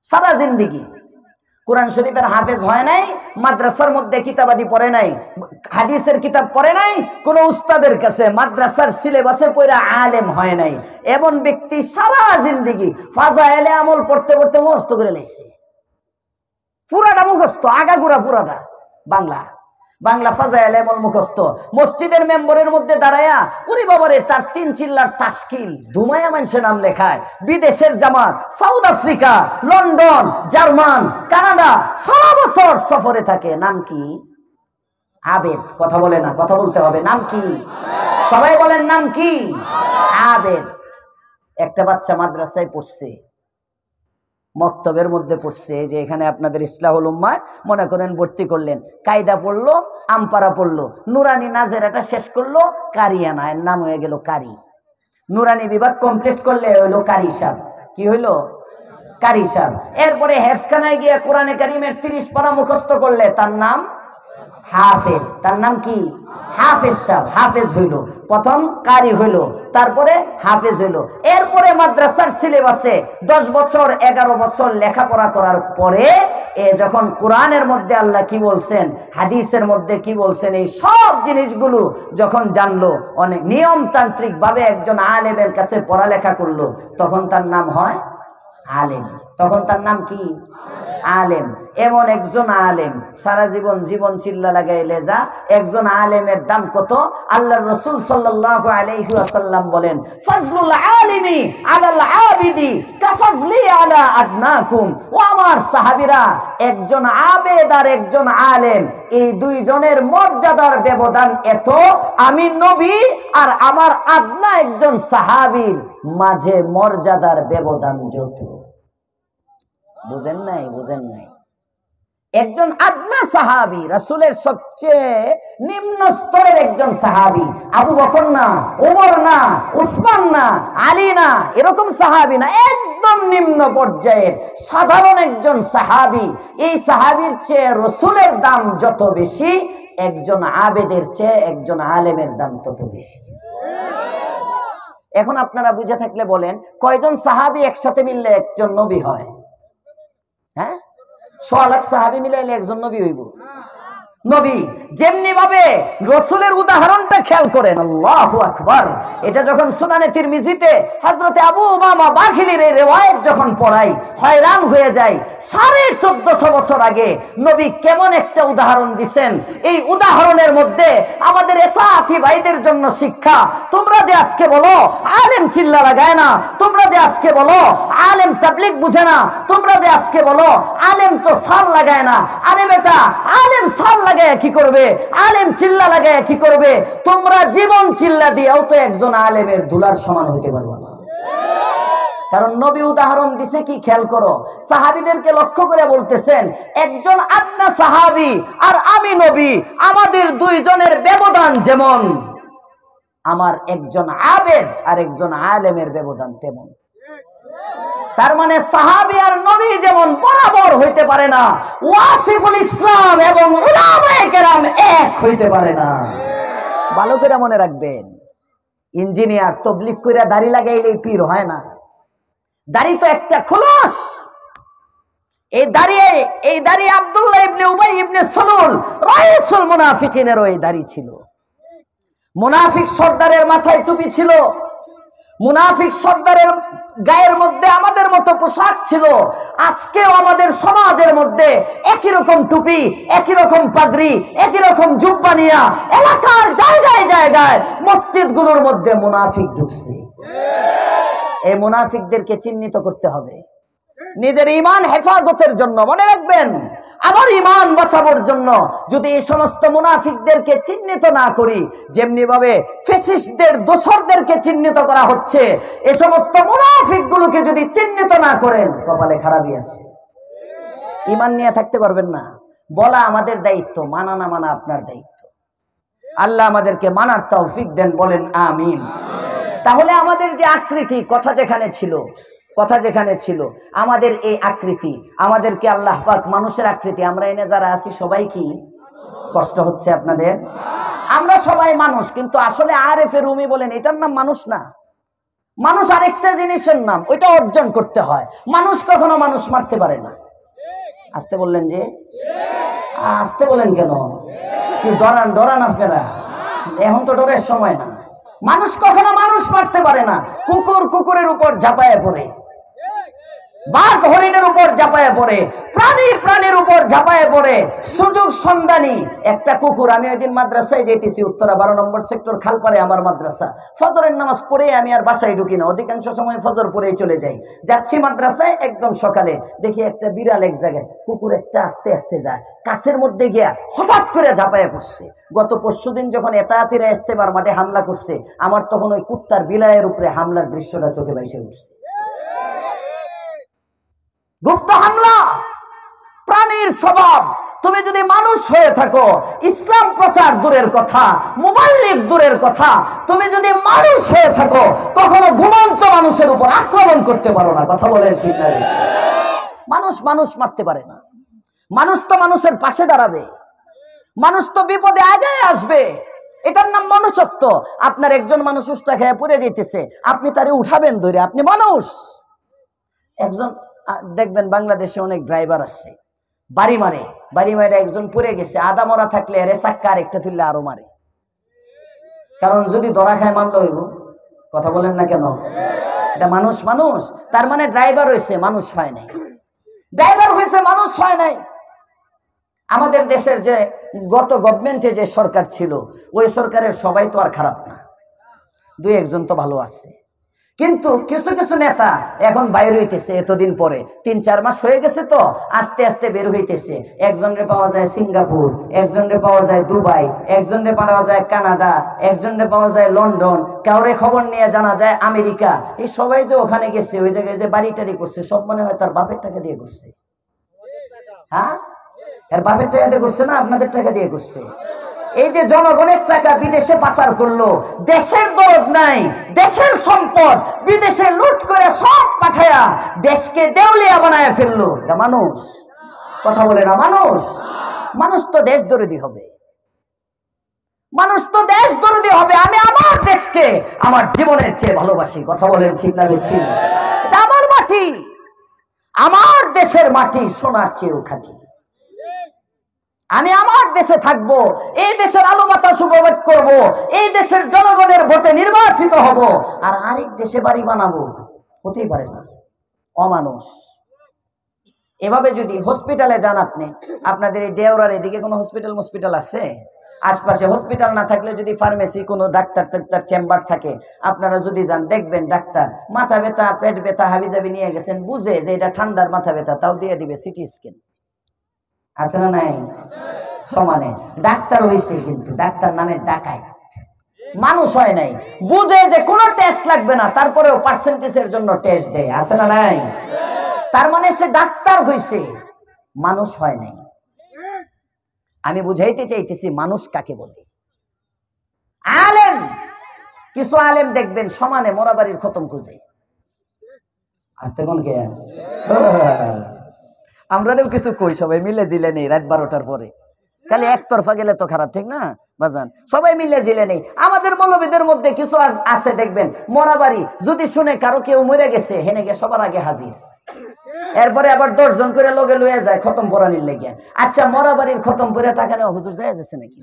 সারা জিন্দিগি কোরআন শরীফের হাফেজ হয় নাই, মাদ্রাসার মধ্যে কিতাবাদি পড়ে নাই, হাদিসের কিতাব পড়ে নাই, কোন উস্তাদের কাছে মাদ্রাসার সিলেবাসে পড়া আলেম হয় নাই, এমন ব্যক্তি সারা জিন্দিগি ফাজাইলে আমল পড়তে পড়তে মুখস্থ করে লাইছে। পুরাটা মুখস্থ, আগাগোড়া পুরাটা বাংলা বাংলা ফাজাইলে আমল মুখস্থ। মসজিদের মেম্বরের মধ্যে দাঁড়ায়া ওরে বাবারে তার 3 চিল্লার তাশকিল ধুমায়া মানুষের নাম লেখায়। বিদেশের জামাত, South Africa, London, German, Canada সারা বছর সফরে থাকে। নাম কি? আবেদ। কথা বলে না, কথা বলতে হবে। নাম কি? সবাই বলেন নাম কি? আবেদ। একটা বাচ্চা মাদ্রাসায় পড়ছে, মক্তবের মধ্যে পড়ছে, যে এখানে আপনাদের ইসলাহুল উম্মাহ মনে করেন ভর্তি করলেন, কায়দা পড়লো, আমপারা পড়লো, নুরানি নাজেরাটা শেষ করলো, কারিয়ানা, এর নাম হয়ে গেল কারি। নুরানি বিভাগ কমপ্লিট করলে হইলো কারি সাহেব। কি হইলো? কারি সাহেব। এরপরে হেফজখানায় গিয়ে কোরআনে কারিমের 30 পারা মুখস্থ করলে তার নাম হাফেজ। তার নাম কি? হাফেজ সাহেব। হাফেজ হইল, প্রথম কারি হইল, তারপরে হাফেজ হইল। এরপরে মাদ্রাসার সিলেবাসে 10 বছর 11 বছর লেখাপড়া করার পরে যখন কোরআনের মধ্যে আল্লাহ কি বলছেন, হাদিসের মধ্যে কি বলছেন, এই সব জিনিসগুলো যখন জানলো, অনেক নিয়মতান্ত্রিক ভাবে একজন আলেমের কাছে পড়ালেখা করলো, তখন তার নাম হয় আলেম। তখন তার নাম কি? আলেম। এমন একজন আলেম সারা জীবন জীবন চিল্লা লাগাইলে যা। একজন আলেমের দাম কত? আল্লাহর রাসূল সাল্লাল্লাহু আলাইহি ওয়াসাল্লাম বলেন, ফাজলুল আলিমি আলাল আবিদি কাফাজলি আলা আদনাকুম। ও আমার সাহাবীরা, একজন আবেদ আর একজন আলেম, এই দুইজনের মর্যাদার ব্যবধান এত, আমি নবী আর আমার আদনা একজন সাহাবীর মাঝে মর্যাদার ব্যবধান যত। বুঝেন নাই? বুঝেন নাই? একজন আদনা সাহাবী, রাসূলের সবচেয়ে নিম্ন স্তরের একজন সাহাবী, আবু বকর না, ওমর না, উসমান না, আলী না, এরকম সাহাবী না, একদম নিম্ন পর্যায়ের সাধারণ একজন সাহাবী। এই সাহাবীর চেয়ে রাসূলের দাম যত বেশি, একজন আবেদের চেয়ে একজন আলেমের দাম তত বেশি। এখন আপনারা বুঝে থাকলে বলেন, কয়জন সাহাবী একসাথে মিললে একজন নবী হয়? হ্যাঁ, 100 লাখ সাহাবী মিলাইলে একজন নবী হইব? নবী যেমনি ভাবে রাসূলের উদাহরণটা খেয়াল করেন, আল্লাহু আকবার। এটা যখন সুনানে তিরমিজিতে হযরতে আবু উমামা বাখিলির এই রিওয়ায়াত যখন পড়াই, হয়রান হয়ে যায়। 1450 বছর আগে নবী কেমন একটা উদাহরণ দিবেন। এই উদাহরণের মধ্যে আমাদের এতাতি ভাইদের জন্য শিক্ষা। তোমরা যে আজকে বলো আলেম চিল্লা লাগায় না, তোমরা যে আজকে বলো আলেম তাবলীগ বুঝে না, তোমরা যে আজকে বলো আলেম তো সাল লাগায় না, আরে বেটা, আলেম সাল কি করবে? আলেম চিল্লা লাগায় কি করবে? তোমরা জীবন চিল্লা দিয়েও তো একজন আলেমের ধুলার সমান হইতে পারবে না। কারণ নবী উদাহরণ দিছে কি, খেয়াল করো। সাহাবীদেরকে লক্ষ্য করে বলতেছেন, একজন আদনা সাহাবী আর আমি নবী, আমাদের দুইজনের ব্যবধান যেমন আমার একজন আবেদ আর একজন আলেমের ব্যবধান তেমন। তার মানে সাহাবী আর নবী যেমন বরাবর হইতে পারে না, ওয়াসিফুল ইসলাম এবং উলামায়ে কেরাম এক হইতে পারে না। ভালো করে মনে রাখবেন, ইঞ্জিনিয়ার তাবলীগ কইরা দাড়ি লাগাইলেই পীর হয় না। দাড়ি তো একটা খোলস। এই দাড়ি আব্দুল্লাহ ইবনে উবাই ইবনে সালুল রাইসুল মুনাফিকিনেরও এই দাড়ি ছিল। মুনাফিক সর্দারের মাথায় টুপি ছিল, মুনাফিক সর্দারের গায়ের মধ্যে আমাদের মতো পোশাক ছিল। আজকেও আমাদের সমাজের মধ্যে একই রকম টুপি, একই রকম পাগড়ি, একই রকম জুব্বা নিয়া এলাকার জায়গায় জায়গায় মসজিদগুলোর মধ্যে মুনাফিক ঢুকছে। এই মুনাফিকদেরকে চিহ্নিত করতে হবে নিজের ঈমান হেফাজতের জন্য। মনে রাখবেন, আমার ঈমান বাঁচানোর জন্য যদি এই সমস্ত মুনাফিকদেরকে চিহ্নিত না করি, যেমনি ভাবে ফ্যাসিস্টদের দোসরদেরকে চিহ্নিত করা হচ্ছে, এই সমস্ত মুনাফিকগুলোকে যদি চিহ্নিত না করেন, কপালে খারাপই আছে। ঈমান নিয়ে থাকতে পারবেন না। বলা আমাদের দায়িত্ব, মানা না মানা আপনার দায়িত্ব। আল্লাহ আমাদেরকে মানার তৌফিক দেন, বলেন আমিন। তাহলে আমাদের যে আকৃতি, কথা যেখানে ছিল আমাদের এই আকৃতি, আমাদেরকে আল্লাহ পাক মানুষের আকৃতি, আমরা এনে যারা আছি সবাই কি কষ্ট হচ্ছে আপনাদের? আমরা সবাই মানুষ, কিন্তু আসলে আরেফে রুমি বলেন এটার নাম মানুষ না। মানুষ আরেকটা জিনিসের নাম, ওইটা অর্জন করতে হয়। মানুষ কখনো মানুষ মারতে পারে না। আসতে বললেন যে, আসতে বলেন কেন? কি ডরান ডরান আপনারা? এখন তো ডরের সময় না। মানুষ কখনো মানুষ মারতে পারে না। কুকুর কুকুরের উপর ঝাঁপায় পড়ে, বাঘ হরিণের উপর ঝাঁপায় পড়ে, প্রাণী প্রাণীর উপর ঝাঁপায় পড়ে। সুযোগ সন্ধানী একটা কুকুর। আমি ওই দিন মাদ্রাসায় যেতেছি, উত্তরা 12 নম্বর সেক্টর খালপাড়ে আমার মাদ্রাসা। ফজরের নামাজ পড়ে আমি আর বাসায় ঢুকি না, অধিকাংশ সময় ফজর পড়েই চলে যাই। যাচ্ছি মাদ্রাসায় একদম সকালে, দেখি একটা বিড়াল এক জায়গায়, কুকুর একটা আস্তে আস্তে যায়, কাছের মধ্যে গিয়া হঠাৎ করে ঝাঁপায় পড়ছে। গত পরশুদিন যখন এতাহাতিরা ইস্তেমার মাঠে হামলা করছে, আমার তখন ওই কুত্তার বিলায়ের উপরে হামলার দৃশ্যটা চোখে ভাসে উঠছে। গুপ্ত হামলা, প্রাণীর স্বভাব। তুমি যদি মানুষ হয়ে থাকো, ইসলাম প্রচার দূরের কথা, মুবাল্লিগ দূরের কথা, তুমি যদি মানুষ হয়ে থাকো, কখনো ঘুমন্ত মানুষের উপর আক্রমণ করতে পারো না। কথা বলেন ঠিক না? মানুষ মানুষ মারতে পারে না। মানুষ তো মানুষের পাশে দাঁড়াবে, মানুষ তো বিপদে আগে আসবে। এটার নাম মনুষ্যত্ব। আপনার একজন মানুষ উষ্টা খেয়ে পড়ে যেতেছে, আপনি তারে উঠাবেন ধরে, আপনি মানুষ। একজন দেখবেন বাংলাদেশে অনেক ড্রাইভার আছে, বাড়ি মারে একজন পড়ে গেছে, আদা মরা থাকলে আরে চাক্কা আরেকটা তুললে আরো মারে। কারণ যদি ধরা খায় মানলো হইব। কথা বলেন না কেন? এটা মানুষ মানুষ, তার মানে ড্রাইভার হয়েছে, মানুষ হয় নাই। ড্রাইভার হয়েছে, মানুষ হয় নাই। আমাদের দেশের যে গত গভর্নমেন্টে যে সরকার ছিল, ওই সরকারের সবাই তো আর খারাপ না, দুই একজন তো ভালো আছে। কিন্তু কিছু কিছু নেতা এখন বাইরে হইতেছে, এতদিন পরে 3-4 মাস হয়ে গেছে তো আস্তে আস্তে বের হইতেছে। একজনরে পাওয়া যায় সিঙ্গাপুর, একজনরে পাওয়া যায় দুবাই, একজনরে পাওয়া যায় কানাডা, একজনরে পাওয়া যায় লন্ডন, কাউরে খবর নিয়ে জানা যায় আমেরিকা। এই সবাই যে ওখানে গেছে, ওই জায়গায় যে বাড়ি টাড়ি করছে, সব মনে হয় তার বাপের টাকা দিয়ে করছে। হ্যাঁ, এর বাপের টাকা দিয়ে করছে না, আপনাদের টাকা দিয়ে করছে। এই যে জনগণের টাকা বিদেশে পাচার করলো, দেশের দরদ নাই, দেশের সম্পদ বিদেশে লুট করে সব পাঠায়া দেশকে দেউলিয়া বানায় ফেললো। এটা মানুষ? কথা বলে না মানুষ? মানুষ তো দেশ দরদি হবে, মানুষ তো দেশ দরদি হবে। আমি আমার দেশকে আমার জীবনের চেয়ে ভালোবাসি। কথা বলেন ঠিক না? ঠিক। এটা আমার মাটি, আমার দেশের মাটি সোনার চেয়েও খাঁটি। আমি আমার দেশে থাকবো, এই দেশের আলো বাতাস উপভোগ করবো, এই দেশের জনগণের ভোটে নির্বাচিত হব, আর আরেক দেশে বাড়ি বানাবো, হতেই পারে না। অমানুষ। এভাবে যদি হসপিটালে যান আপনি, আপনাদের এই দেওরার এদিকে কোনো হসপিটাল আছে? আশপাশে হসপিটাল না থাকলে যদি ফার্মেসি, কোনো ডাক্তার চেম্বার থাকে, আপনারা যদি যান দেখবেন ডাক্তার মাথা ব্যথা, পেট ব্যথা, হাবিজাবি নিয়ে গেছেন, বুঝে যে এটা ঠান্ডার মাথা ব্যথা, তাও দিয়ে দিবে সিটি স্ক্যান। আছে না নাই? সমানে ডাক্তার হয়েছে, কিন্তু ডাক্তার নামে ডাকায়, মানুষ হয় নাই। বুঝে যে কোনো টেস্ট লাগবে না, তারপরেও পার্সেন্টেজের জন্য টেস্ট দেয়। আছে না নাই? তার মানে সে ডাক্তার হয়েছে, মানুষ হয় নাই। আমি বুঝাইতে চাইতেছি মানুষ কাকে বলে। আলেম, কিছু আলেম দেখবেন সমানে মোরাবাড়ির খতম খুঁজে। আসতে কোন কে আমরাও কিছু কই, সবাই মিলে জিলে নেই রাত 12টার পরে, খালি একতরফা গেলে তো খারাপ, ঠিক না বাজান? সবাই মিলে জিলে নেই। আমাদের মৌলবীদের মধ্যে কিছু আছে দেখবেন, মরাবাড়ি যদি শুনে কারো কেউ মরে গেছে, হেনে গিয়ে সবার আগে হাজির, এরপরে আবার 10 জন করে লোকে লয়ে যায় খতম পড়ানির লেগে। আচ্ছা, মরাবাড়ির খতম পড়ে টাকা নেওয়া হুজুর যায় যাচ্ছে নাকি?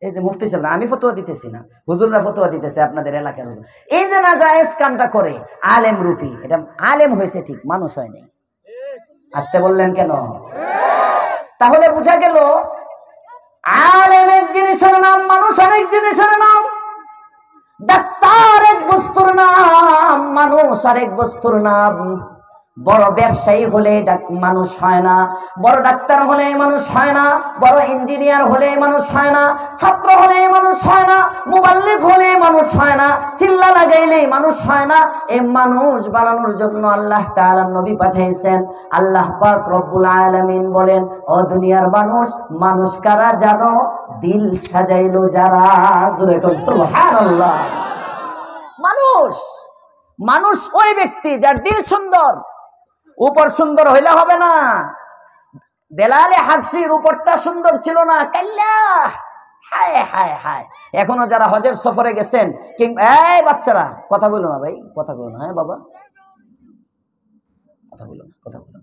এই যে মুফতি সাহেব, আমি ফতোয়া দিতেছি না, হুজুররা ফতোয়া দিতেছে, আপনাদের এলাকার হুজুর। এই যে না জায়েজ কামটা করে আলেম রূপী, এটা আলেম হয়েছে ঠিক, মানুষ হয় নাই। আসতে বললেন কেন? তাহলে বোঝা গেল আলেম এক জিনিসের নাম, মানুষ আরেক জিনিসের নাম। ডাক্তার এক বস্তুর নাম, মানুষ আরেক বস্তুর নাম। বড় ব্যবসায়ী হলে মানুষ হয় না, বড় ডাক্তার হলে মানুষ হয় না, বড় ইঞ্জিনিয়ার হলে মানুষ হয় না, ছাত্র হলে মানুষ হয় না, মুবাল্লিগ হলে মানুষ হয় না, চিল্লা লাগাইলে মানুষ হয় না। এই মানুষ বানানোর জন্য আল্লাহ তাআলা নবী পাঠিয়েছেন। আল্লাহ পাক রব্বুল আলামিন বলেন, ও দুনিয়ার মানুষ, মানুষ কারা জানো? দিল সাজাইলো যারা। জোরে বল সুবহানাল্লাহ। মানুষ, মানুষ ওই ব্যক্তি যার দিল সুন্দর। উপর সুন্দর হইলে হবে না। বেলালে হাবশির উপরটা সুন্দর ছিল না, কাল্লা হায় হায় হায়। এখনো যারা হজের সফরে গেছেন, এই বাচ্চারা কথা বলো না ভাই, কথা বলো না। হ্যাঁ বাবা, কথা বলো না, কথা বলো না।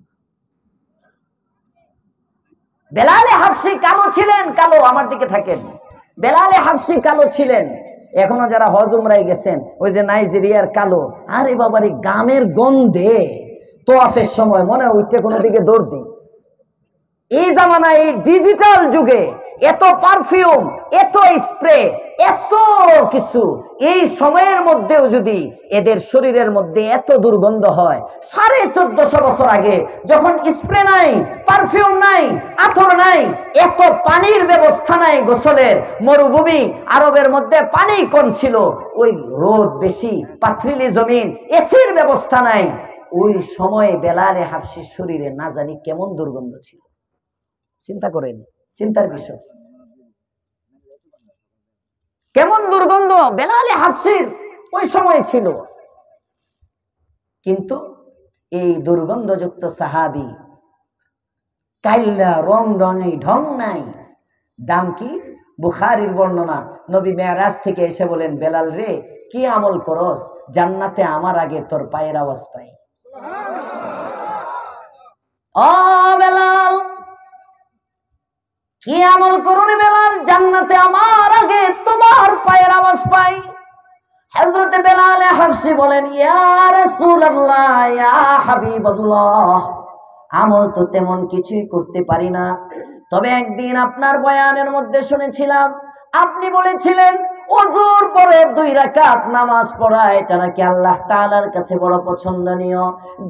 বেলালে হাবশি কালো ছিলেন, কালো, আমার দিকে থাকেন। বেলালে হাবশি কালো ছিলেন। এখনো যারা হজ উমরায় গেছেন, ওই যে নাইজেরিয়ার কালো, আরে বাবার এই গামের গন্ধে তোয়াফের সময় মনে হয় উঠতে কোনো দিকে দৌড় দিই। এই জামানায়, এই ডিজিটাল যুগে এত পারফিউম, এত স্প্রে, এত কিছু, এই সময়ের মধ্যেও যদি এদের শরীরের মধ্যে এত দুর্গন্ধ হয়, 1450 বছর আগে যখন স্প্রে নাই, পারফিউম নাই, আতর নাই, এত পানির ব্যবস্থা নাই গোসলের, মরুভূমি আরবের মধ্যে পানি কম ছিল, ওই রোদ বেশি, পাথরিলি জমিন, এসির ব্যবস্থা নাই, ওই সময়ে বেলালে হাবশির শরীরে না জানি কেমন দুর্গন্ধ ছিল। চিন্তা করেন, চিন্তার বিষয়, কেমন দুর্গন্ধ বেলালে হাবশির ওই সময় ছিল। কিন্তু এই দুর্গন্ধযুক্ত সাহাবী, কাইল্লা রং রঙে ঢং নাই, দাম কি? বুখারীর বর্ণনা, নবী মেরাজ থেকে এসে বলেন, বেলাল রে, কি আমল করস, জান্নাতে আমার আগে তোর পায়ের আওয়াজ পাই। ও বেলাল, কি আমল করো রে বেলাল, জান্নাতে আমার আগে তোমার পায়ের আওয়াজ পাই। হযরতে বেলাল হাবশী বলেন, ইয়া রাসূলুল্লাহ, ইয়া হাবিবাল্লাহ, আমল তো তেমন কিছুই করতে পারি না, তবে একদিন আপনার বয়ানের মধ্যে শুনেছিলাম আপনি বলেছিলেন ওযুর পরে 2 রাকাত নামাজ পড়া এটা নাকি আল্লাহ তাআলার কাছে বড় পছন্দনীয়।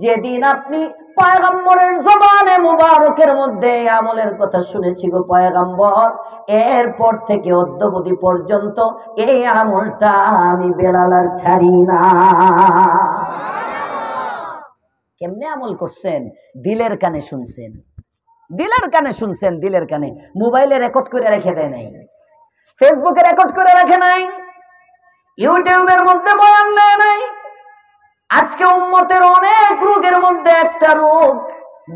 যেদিন আপনি পয়গম্বরের জবানে মুবারকের মধ্যে আমলের কথা শুনেছি গো পয়গম্বর, এরপর থেকে অদ্যবধি পর্যন্ত এই আমলটা আমি বেলাল আর ছাড়ি না। কেমনে আমল করছেন? দিলের কানে শুনছেন, দিলের কানে শুনছেন, দিলের কানে। মোবাইলে রেকর্ড করে রেখে দেয় নাই, ফেসবুকে রেকর্ড করে রাখে নাই, ইউটিউবের মধ্যে বয়ান দেয় নাই। আজকে উম্মতের অনেক রোগের মধ্যে একটা রোগ,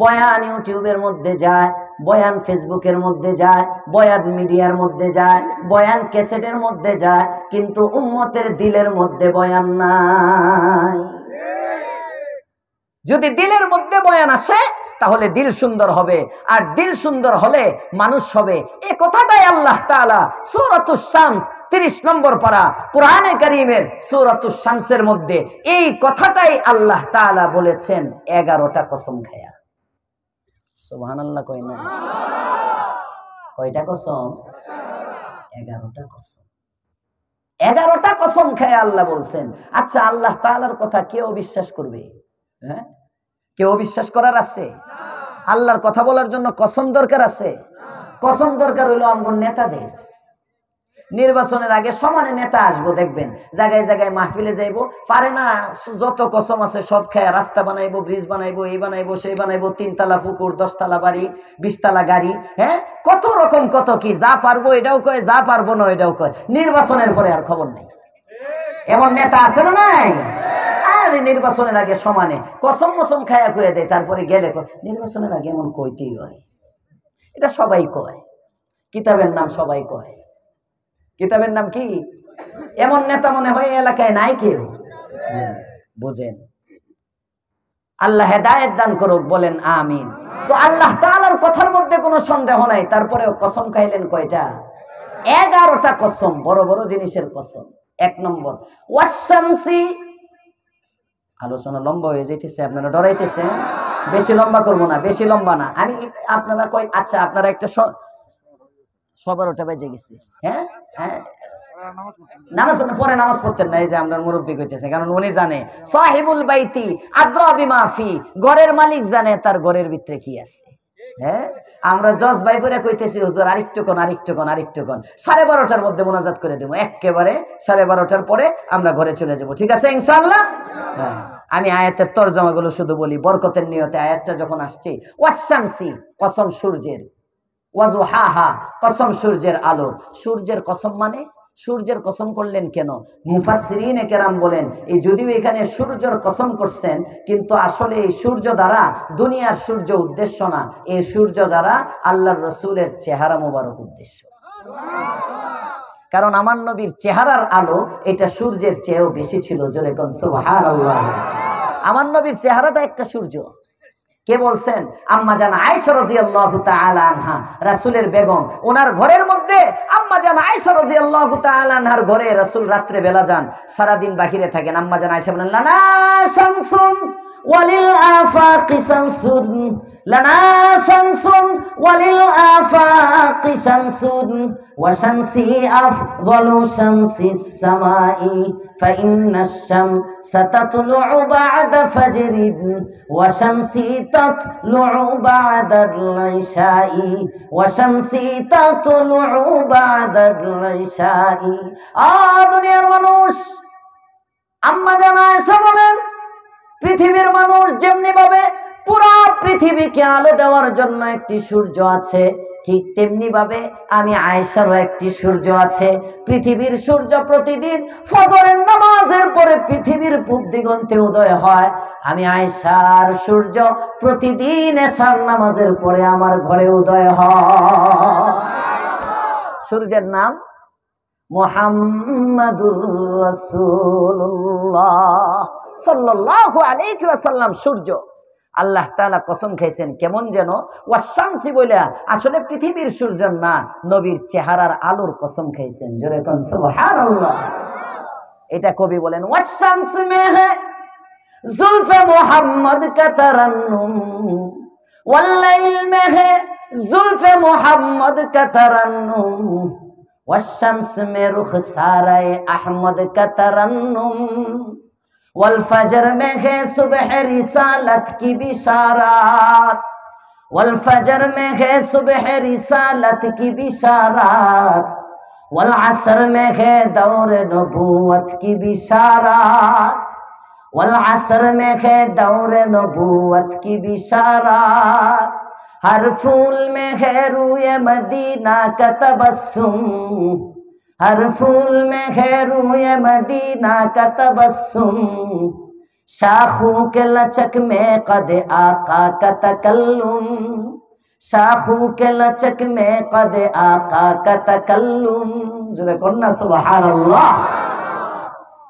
বয়ান ইউটিউবের মধ্যে যায়, বয়ান ফেসবুকের মধ্যে যায়, বয়ান মিডিয়ার মধ্যে যায়, বয়ান ক্যাসেটের মধ্যে যায়, কিন্তু উম্মতের দিলের মধ্যে বয়ান নাই। যদি দিলের মধ্যে বয়ান আসে তাহলে দিল সুন্দর হবে, আর দিল সুন্দর হলে মানুষ হবে। এই কথাটাই আল্লাহ তাআলা সূরাতুশ শামস 30 নম্বর পারা কোরআনে কারীমের সূরাতুশ শামসের মধ্যে এই কথাটাই আল্লাহ তাআলা বলেছেন 11টা কসম খায়া। সুবহানাল্লাহ কয় না? কয়টা কসম? 11টা কসম। 11টা কসম খায়া আল্লাহ বলছেন। আচ্ছা, আল্লাহ তাআলার কথা কেউ বিশ্বাস করবে? হ্যাঁ, কেউ বিশ্বাস করার আছে? আল্লাহর কথা বলার জন্য কসম দরকার আছে? কসম দরকার হইলো আমগো নেতাদের। নির্বাচনের আগে সমানে নেতা আসবো, দেখবেন জায়গায় জায়গায় মাহফিলে যাইবো, পারে না যত কসম আছে সব খেয়ে রাস্তা বানাইবো, ব্রিজ বানাইবো, এই বানাইবো, সেই বানাইবো, 3 তলা পুকুর, 10 তলা বাড়ি, 20 তলা গাড়ি, হ্যাঁ কত রকম কত কি, যা পারবো এটাও কয়, যা পারবো না এটাও কয়। নির্বাচনের পরে আর খবর নেই। এমন নেতা আছে না নাই? নির্বাচনের আগে সমানে কসম মসম খায়া কয়ে দেয়, তারপরে গেলে নির্বাচনের আগে এমন কইতেই হয়। এটা সবাই কয়, কিতাবের নাম সবাই কয়। কিতাবের নাম কি? এমন নেতা মনে হয় এলাকায় নাই কেউ। বুঝেন, আল্লাহ হেদায়েত দান করুক, বলেন আমিন। তো আল্লাহ তাআলার কথার মধ্যে কোনো সন্দেহ নাই, তারপরেও কসম খাইলেন কয়টা? 11টা কসম, বড় বড় জিনিসের কসম। 1 নম্বর ওয়াশামসি। আলোচনা লম্বা হয়ে যাইতেছে, আপনারা ডরাইতেছেন, বেশি লম্বা করবো না, বেশি লম্বা না। আমি আপনারা কয়, আচ্ছা আপনারা একটা সবার ওটা বেজে গেছে। হ্যাঁ হ্যাঁ, নামাজ পরে নামাজ পড়তেন না, এই যে আমরা মুরব্বী কইতেছে, কারণ উনি জানে সাহিবুল বাইতি আদ্রা বিমা ফি, ঘরের মালিক জানে তার ঘরের ভিতরে কি আছে। হ্যাঁ, আমরা জজ ভাই করে কইতেছি হুজুর আরেকটু কোন, আরেকটু কোন, আরেকটু কোন, 12:30টার মধ্যে মোনাজাত করে দেবো, একেবারে 12:30টার পরে আমরা ঘরে চলে যাব, ঠিক আছে ইনশাআল্লাহ? হ্যাঁ, আমি আয়াতের তরজমাগুলো শুধু বলি বরকতের নিয়তে। আয়াতটা যখন আসছে, ওয়াশামসি কসম সূর্যের, ওয়াজুহাহা কসম সূর্যের আলো। সূর্যের কসম মানে সূর্যের কসম করলেন কেন? মুফাসসিরিনে কেরাম বলেন, এই যদিও এখানে সূর্যের কসম করছেন, কিন্তু আসলে এই সূর্য দ্বারা দুনিয়ার সূর্য উদ্দেশ্য না, এই সূর্য দ্বারা আল্লাহর রাসূলের চেহারা মোবারক উদ্দেশ্য। কারণ আমার নবীর চেহারার আলো এটা সূর্যের চেয়েও বেশি ছিল। জোরে কোন সুবহানাল্লাহ। আমার নবীর চেহারাটা একটা সূর্য। কে বলছেন? আম্মা জান আয়েশা রাদিয়াল্লাহু তাআলা আনহা, রাসূলের বেগম। ওনার ঘরের মধ্যে আম্মা জান আয়েশা রাদিয়াল্লাহু তাআলা আনহার ঘরে রাসূল রাত্রে বেলা যান, সারা দিন বাহিরে থাকেন। আম্মা জান আয়েশা বলেন, লানা শামসুন ওয়ালিল আফাকি শামসুন, লানা শামসুন ওয়ালিল আফাকি শামসুন, ওয়া শামসি আফদালু শামসিস সামাই, ফাইন্নাশ শামসা তাতলুউ বা'দা ফাজরিন, ওয়া শামসি তাতলুউ বা'দাল ইশাই, ওয়া শামসি তাতলুউ বা'দাল ইশাই। দুনিয়ার মানুষ, আম্মা জান আয়েশা বলেন, পৃথিবীর মানুষ যেমনি ভাবে পুরা পৃথিবীকে আলো দেওয়ার জন্য একটি সূর্য আছে, ঠিক তেমনি ভাবে আমি আয়েশারও একটি সূর্য আছে। পৃথিবীর সূর্য প্রতিদিন ফজরের নামাজের পরে পৃথিবীর পূব দিগন্তে উদয় হয়। আমি আয়েশার সূর্য প্রতিদিন এশার নামাজের পরে আমার ঘরে উদয় হয়। সূর্যের নাম মুহাম্মাদুর রাসূলুল্লাহ সাল্লাল্লাহু আলাইহি ওয়াসাল্লাম। সূর্য আল্লাহ তাআলা কসম খাইছেন কেমন যেন ওয়াশামসি বলে, আসলে পৃথিবীর সূর্যের না, নবীর চেহারার আলোর কসম খাইছেন। জোরে কোন সুবহানাল্লাহ। এটা কবি বলেন, ওয়াশামস মে হে জুলফে মুহাম্মদ কা তারান্নুম, ওয়াল্লাইল মে হে জুলফে মুহাম্মদ কা তারান্নুম, ওয়াশামস মে রুখসারায়ে আহমদ কা তারান্নুম, वल फजर में है सुबह रिसालत की बिशारत, वल फजर में है सुबह रिसालत की बिशारत, वल असर में है दौर नबूवत की बिशारत, वल असर में है दौर नबूवत की बिशारत, हर फूल में है रूए मदीना का तबस्सुम, हर फूल में है रूए मदीना का तबस्सुम, शाखों के लचक में कद आका का तकल्लुम, शाखों के लचक में कद आका का तकल्लुम। जुरे कन्ना सुबहानाल्लाह।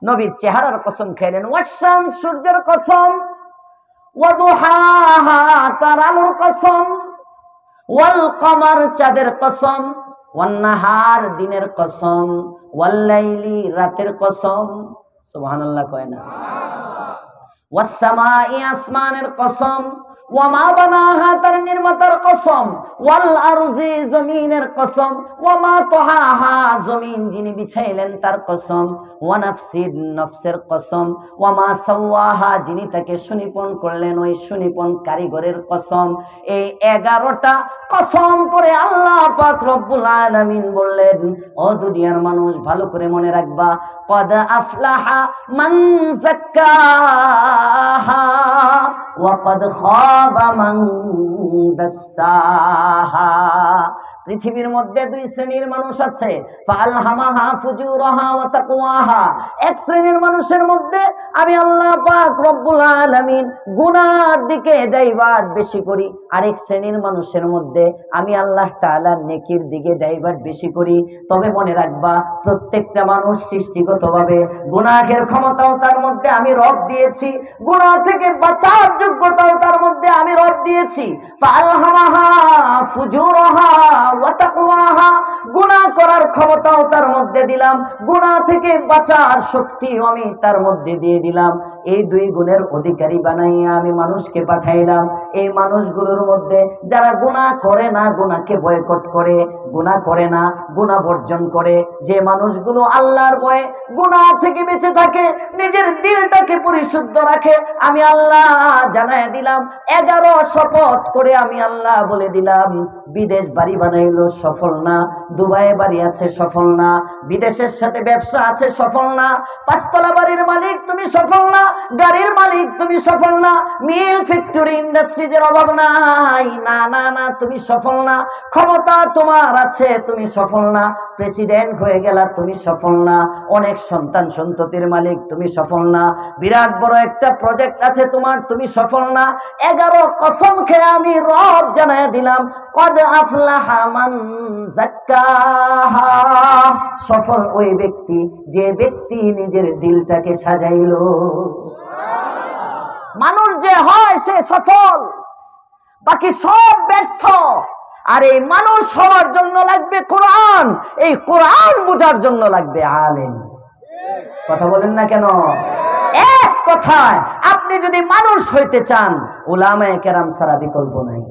नबीर চেহারার কসম খেলেন, ওয়াশামস সূর্যের কসম, ওয়াদুহাহা তার আলোর কসম, ওয়াল কমার চাঁদের কসম, ওয়ান্নাহার দিনের কসম, ওয়াল্লাইলি রাতের কসম। সুবহানাল্লাহ কয় না? ওয়াসসামাই আসমানের কসম, ওয়ামা বানাহা তার নির্মাতার কসম, ওয়াল আরজি জমিনের কসম, ওয়ামা তাহাহা জমিন যিনি বিছাইলেন তার কসম, ওয়া নাফসিন নফসের কসম, ওয়ামা সাওয়াহা যিনি তাকে সুনিপুণ করলেন ওই সুনিপুণ কারিগরের কসম। এই 11টা কসম করে আল্লাহ পাক রব্বুল আলামিন বললেন, ও দুনিয়ার মানুষ ভালো করে মনে রাখবা, কদ আফলাহা মান যাক্কাহা ওয়া কদ খাবা মান দাসাহা। পৃথিবীর মধ্যে দুই শ্রেণীর মানুষ আছে, ফালহামাহা ফুজুরাহা ওয়া তাকওয়াহা। এক শ্রেণীর মানুষের মধ্যে আমি আল্লাহ পাক রব্বুল আলামিন গুনার দিকে ডাইভার্ট বেশি করি, আরেক শ্রেণীর মানুষের মধ্যে আমি আল্লাহ তাআলা নেকির দিকে ডাইভার্ট বেশি করি। তবে মনে রাখবা, প্রত্যেকটা মানুষ সৃষ্টিগতভাবে গুনাহের ক্ষমতাও তার মধ্যে আমি রব দিয়েছি, গুনাহ থেকে বাঁচার যোগ্যতাও তার মধ্যে আমি রব দিয়েছি। ফালহামাহা ফুজুরাহা ওয়া তাকওয়াহা, গুনাহ করার ক্ষমতাও তার মধ্যে দিলাম, গুনাহ থেকে বাঁচার শক্তিও আমি তার মধ্যে দিয়ে দিলাম। এই দুই গুণের অধিকারী বানাইয়া আমি মানুষকে পাঠাইলাম। এই মানুষগুলোর মধ্যে যারা গুনাহ করে না, গুনাহকে বয়কট করে, গুনাহ করে না, গুনাহ বর্জন করে, যে মানুষগুলো আল্লাহর ভয়ে গুনাহ থেকে বেঁচে থাকে, নিজের দিলটাকে পরিশুদ্ধ রাখে, আমি আল্লাহ জানায় দিলাম, 11 শপথ করে আমি আল্লাহ বলে দিলাম, বিদেশ বাড়ি বানাইলো সফল না, দুবাইয়ে বাড়ি আছে সফল না, বিদেশের সাথে ব্যবসা আছে সফল না, 5 তলা বাড়ির মালিক তুমি সফল না, গাড়ির মালিক তুমি সফল না, মিল ফ্যাক্টরি ইন্ডাস্ট্রিজের অভাব নাই, না না না তুমি সফল না, ক্ষমতা তোমার আছে তুমি সফল না, প্রেসিডেন্ট হয়ে গেলা, তুমি সফল না। অনেক সন্তান সন্ততির মালিক, তুমি সফল না। বিরাট বড় একটা প্রজেক্ট আছে তোমার, তুমি সফল না। 11 কসম খেয়ে আমি রব জানায় দিলাম, কদ আফলাহা মান যাক্কাহা, সফল ওই ব্যক্তি যে ব্যক্তি নিজের দিলটাকে সাজাইলো। মানুষ যে হয় সে সফল, বাকি সব ব্যর্থ। আর এই মানুষ হওয়ার জন্য লাগবে কোরআন, এই কোরআন বোঝার জন্য লাগবে আলেম। কথা বলেন না কেন? এক কথায় আপনি যদি মানুষ হইতে চান, উলামায়ে কেরাম ছাড়া বিকল্প নাই।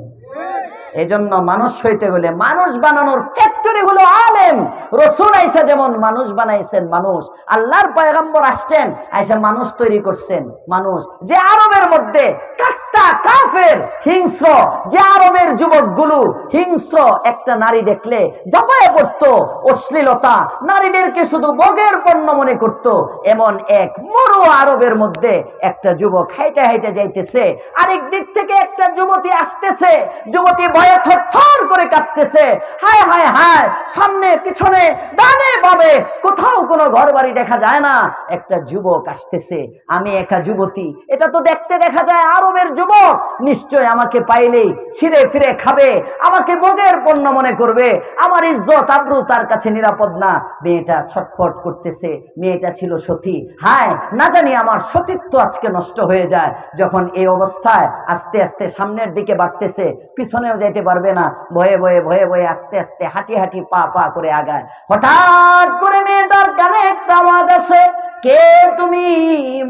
এজন্য মানুষ হইতে হলে মানুষ বানানোর ফ্যাক্টরি হলো আলেম। রাসূল আয়েশা যেমন মানুষ বানাইছেন, মানুষ আল্লাহর পয়গম্বর আসছেন, আয়েশা মানুষ তৈরি করছেন। মানুষ যে আরবের মধ্যে কাট্টা কাফের হিংস্র, যে আরবের যুবকগুলো হিংস্র, একটা নারী দেখলে জপায়ে পড়তো, অশ্লীলতা, নারীদেরকে শুধু ভোগের পণ্য মনে করত। এমন এক মরু আরবের মধ্যে একটা যুবক হাইটে হাইটে যাইতেছে, আরেক দিক থেকে একটা যুবতী আসতেছে, যুবতী ভয়ে থরথর করে কাঁপতেছে। হায় হায় হায়, সামনে পিছনে ডানে বামে কোথাও কোনো ঘর বাড়ি দেখা যায় না, একটা যুবক আসতেছে। আমি একা যুবতী, এটা তো দেখতে দেখা যায় আরবের যুবক, নিশ্চয় আমাকে পাইলেই ছিঁড়ে ফিরে খাবে, আমাকে ভোগের পণ্য মনে করবে, আমার ইজ্জত আবরু তার কাছে নিরাপদ না। মেয়েটা ছটফট করতেছে, মেয়েটা ছিল সতী। হায়, না জানি আমার সতীত্ব আজকে নষ্ট হয়ে যায়। যখন এই অবস্থায় আস্তে আস্তে সামনের দিকে বাড়তেছে, পিছনেও যাইতে পারবে না, ভয়ে ভয়ে ভয়ে ভয়ে আস্তে আস্তে হাঁটি হাঁটি পা পা করে আগায়। হঠাৎ করে মেয়েটার কানে একটা আওয়াজ আসে, কে তুমি?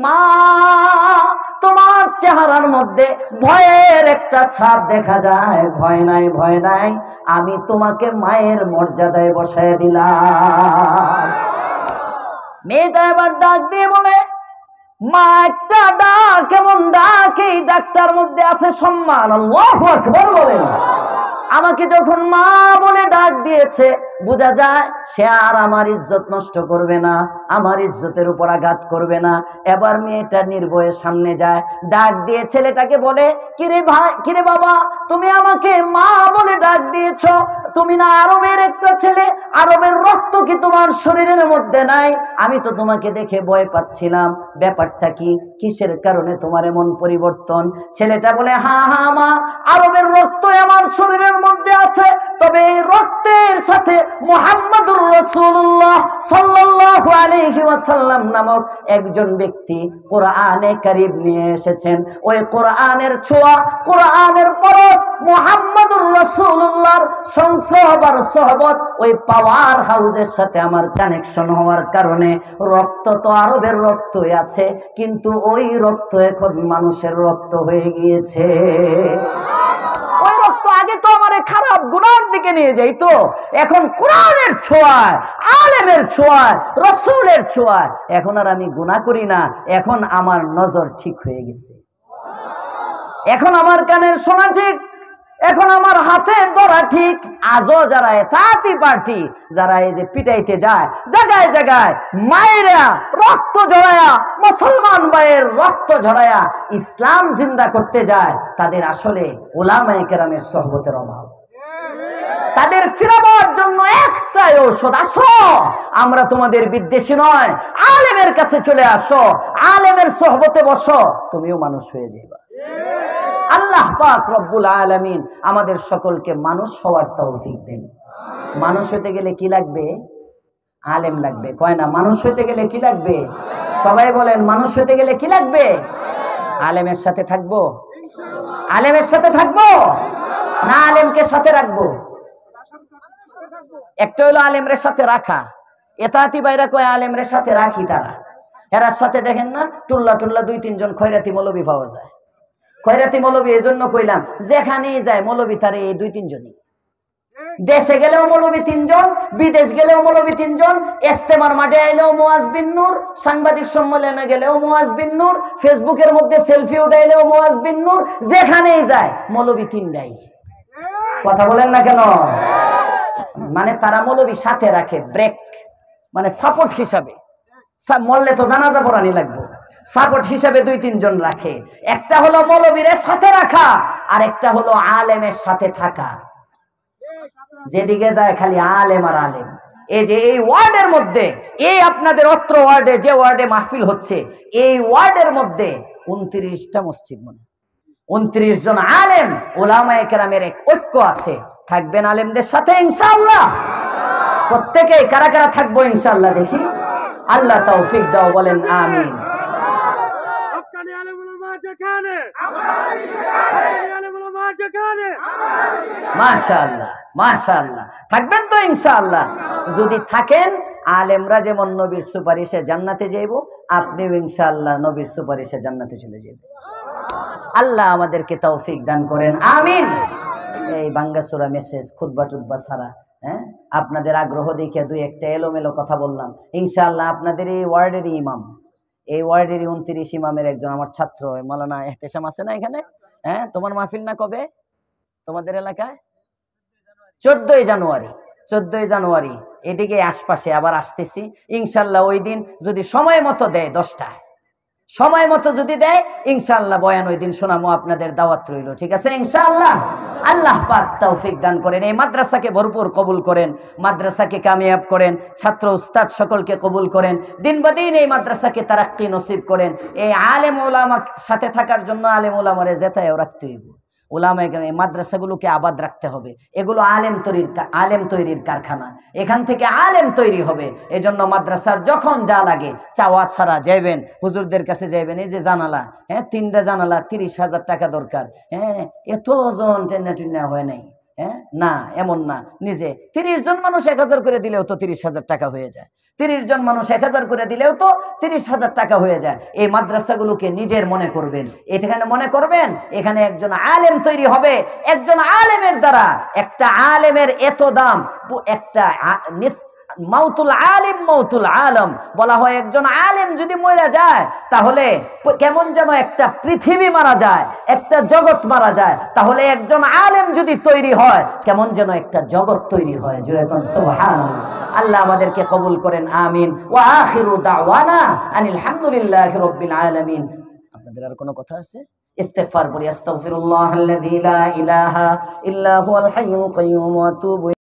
মা। তোমার চেহারার মধ্যে ভয়ের একটা ছাপ দেখা যায়। ভয় নাই, ভয় নাই, আমি তোমাকে মায়ের মর্যাদায় বসায় দিলাম। মেয়েটা এবার ডাক দিয়ে বলে, মা একটা ডাক, কেমন ডাক? এই ডাকটার মধ্যে আছে সম্মান। আল্লাহু আকবার বলেন। আমাকে যখন মা বলে ডাক দিয়েছে, বোঝা যায় সে আর আমার ইজ্জত নষ্ট করবে না, আমার ইজ্জতের উপর আঘাত করবে না। এবার মেয়েটা নির্ভয়ে সামনে যায়, ডাক দিয়ে ছেলেটাকে বলে, কিরে ভাই, কিরে বাবা, তুমি আমাকে মা বলে ডাক দিয়েছ, তুমি না আরবের একটা ছেলে? আরবের রক্ত কি তোমার শরীরের মধ্যে নাই? আমি তো তোমাকে দেখে ভয় পাচ্ছিলাম, ব্যাপারটা কি? কিসের কারণে তোমার এমন পরিবর্তন? ছেলেটা বলে, হ্যাঁ হ্যাঁ মা, আরবের রক্ত আমার শরীরের মধ্যে আছে, তবে এই রক্তের সাথে মুহাম্মাদুর রাসূলুল্লাহ সাল্লাল্লাহু আলাইহি ওয়াসাল্লাম নামক একজন ব্যক্তি কোরআনে কারীম নিয়ে এসেছেন। ওই কোরআনের ছোঁয়া, কোরআনের পরশ, মুহাম্মাদুর রাসূলুল্লাহর সংসবার সহবত, ওই পাওয়ার হাউসের সাথে আমার কানেকশন হওয়ার কারণে রক্ত তো আরবের রক্তই আছে, কিন্তু ওই রক্ত এখন মানুষের রক্ত হয়ে গিয়েছে। ওই রক্ত আগে তো আমারে খারাপ গুনার দিকে নিয়ে যাইতো, এখন কোরআনের ছোঁয়ায়, আলেমের ছোঁয়ায়, রাসূলের ছোঁয়ায় এখন আর আমি গুনাহ করি না। এখন আমার নজর ঠিক হয়ে গেছে, এখন আমার কানের শোনা ঠিক, এখন আমার হাতের ধরা ঠিক। আজও যারা তাঁতি পার্টি, যারা এই যে পিটাইতে যায় জায়গায় জায়গায়, মায়েরা রক্ত ঝরায়া, মুসলমান ভাইয়ের রক্ত ঝরায়া ইসলাম জিন্দা করতে যায়, তাদের আসলে উলামায়ে কেরামের সোহবতের অভাব। তাদের ফিরাবার জন্য একটাই ঔষধ, আসো, আমরা তোমাদের বিদ্বেষী নয়, আলেমের কাছে চলে আসো, আলেমের সোহবতে বসো, তুমিও মানুষ হয়ে যাইবা। আল্লাহ পাক রব্বুল আলামিন আমাদের সকলকে মানুষ হওয়ার তৌফিক দেন। মানুষ হতে গেলে কি লাগবে? আলেম লাগবে। কয় না, মানুষ হতে গেলে কি লাগবে? সবাই বলেন, মানুষ হতে গেলে কি লাগবে? আলেমের সাথে থাকবো, আলেমের সাথে থাকবো না আলেমকে সাথে রাখবো? একটা হলো আলেমরের সাথে রাখা, এতাতি বাইরা কয় আলেমরের সাথে রাখি, তারা এরার সাথে দেখেন না টুল্লা টুল্লা 2-3 জন খয়রাতি মৌলবি পাওয়া যায়। খয়রাতি মৌলবি এই জন্য কইলাম, যেখানেই যায় মৌলবি তারে এই 2-3 জনই। দেশে গেলেও মৌলবি 3 জন, বিদেশ গেলেও মৌলবি 3 জন, ইস্তেমার মাঠে আইলেও মুয়াজ বিন নূর, সাংবাদিক সম্মেলনে গেলেও মুয়াজ বিন নূর, ফেসবুকের মধ্যে সেলফি উঠাইলেও মুয়াজ বিন নূর, যেখানেই যায় মৌলবি 3টাই। কথা বলেন না কেন? মানে তারা মৌলবি সাথে রাখে, ব্রেক মানে সাপোর্ট হিসাবে। মরলে তো জানাজা পড়ানি লাগবে, সাপোর্ট হিসাবে 2-3 জন রাখে। একটা হলো মৌলবীর সাথে রাখা, আর একটা হলো আলেমের সাথে থাকা। যেদিকে যায় খালি আলেম আর আলেম, এই যে এই ওয়ার্ডের মধ্যে, এই আপনাদের অত্র ওয়ার্ডে যে ওয়ার্ডে মাহফিল হচ্ছে, এই ওয়ার্ডের মধ্যে 29টা মসজিদ, মানে 29 জন আলেম উলামায়ে কেরামের এক ঐক্য আছে। থাকবেন আলেমদের সাথে ইনশাআল্লাহ? প্রত্যেকেই কারা কারা থাকবো ইনশাআল্লাহ দেখি? আল্লাহ তৌফিক দাও, বলেন আমিন। মাশাআল্লাহ মাশাআল্লাহ, থাকবেন তো ইনশাআল্লাহ? যদি থাকেন, আলেমরা যেমন নবীর সুপারিশে জান্নাতে যাইব, আপনিও ইনশাআল্লাহ নবীর সুপারিশে জান্নাতে চলে যাবেন। আল্লাহ আমাদেরকে তৌফিক দান করেন, আমিন। এই বাঙ্গাসুরা মেসেজ খুতবা টুতবা ছাড়া, হ্যাঁ, আপনাদের আগ্রহ দেখে দুই একটা এলোমেলো কথা বললাম। ইনশাআল্লাহ আপনাদের এই ওয়ার্ডেরই ইমাম, এই ওয়ার্ডেরই 29 ইমামের একজন আমার ছাত্র মাওলানা ইহতেশাম আছে না এখানে? হ্যাঁ, তোমার মাহফিল না কবে তোমাদের এলাকায়? 14ই জানুয়ারি। 14ই জানুয়ারি এদিকে আশপাশে আবার আসতেছি ইনশাআল্লাহ। ওই দিন যদি সময় মতো দেয়, 10টায় সময় মতো যদি দেয়, ইনশাআল্লাহ বয়ান ওই দিন শোনামো, আপনাদের দাওয়াত রইল, ঠিক আছে ইনশাআল্লাহ? আল্লাহ পাক তৌফিক দান করেন, এই মাদ্রাসাকে ভরপুর কবুল করেন, মাদ্রাসাকে কামিয়াব করেন, ছাত্র উস্তাদ সকলকে কবুল করেন, দিন বা দিন এই মাদ্রাসাকে তারাক্কি নসিব করেন। এই আলেম ওলামা সাথে থাকার জন্য আলেম ওলামারে জেতায়ও রাখতে হইব। ওলামায়ে কেরাম, এই মাদ্রাসাগুলোকে আবাদ রাখতে হবে। এগুলো আলেম তৈরির কারখানা, এখান থেকে আলেম তৈরি হবে। এজন্য মাদ্রাসার যখন যা লাগে চাওয়া ছাড়া যাইবেন, হুজুরদের কাছে যাইবেন। এই যে জানালা, হ্যাঁ, 3টা জানালা 30,000 টাকা দরকার। হ্যাঁ, এতজন টেন্না হয় নাই, হ্যাঁ, না এমন না। নিজে 30 জন মানুষ 1000 করে দিলেও তো 30,000 টাকা হয়ে যায়। 30 জন মানুষ 1000 করে দিলেও তো 30,000 টাকা হয়ে যায়। এই মাদ্রাসাগুলোকে নিজের মনে করবেন, এখানে মনে করবেন এখানে একজন আলেম তৈরি হবে। একজন আলেমের দ্বারা, একটা আলেমের এত দাম, একটা মাউতুল আলিম মাউতুল আলম বলা হয়। একজন আলেম যদি মরে যায়, তাহলে কেমন যেন একটা পৃথিবী মারা যায়, একটা জগৎ মারা যায়। তাহলে একজন আলেম যদি তৈরি হয়, কেমন যেন একটা জগৎ তৈরি হয়। জুড়ে কোন সুবহানাল্লাহ। আল্লাহ আমাদেরকে কবুল করেন, আমিন। ওয়া আখিরু দাওয়ানা আনিল হামদুলিল্লাহি রাব্বিল আলামিন। আপনাদের আর কোনো কথা আছে? ইস্তিগফার করি, আস্তাগফিরুল্লাহ আল্লাযী লা ইলাহা ইল্লা হুয়াল হাইয়ুল কাইয়্যুম ওয়া আতুবু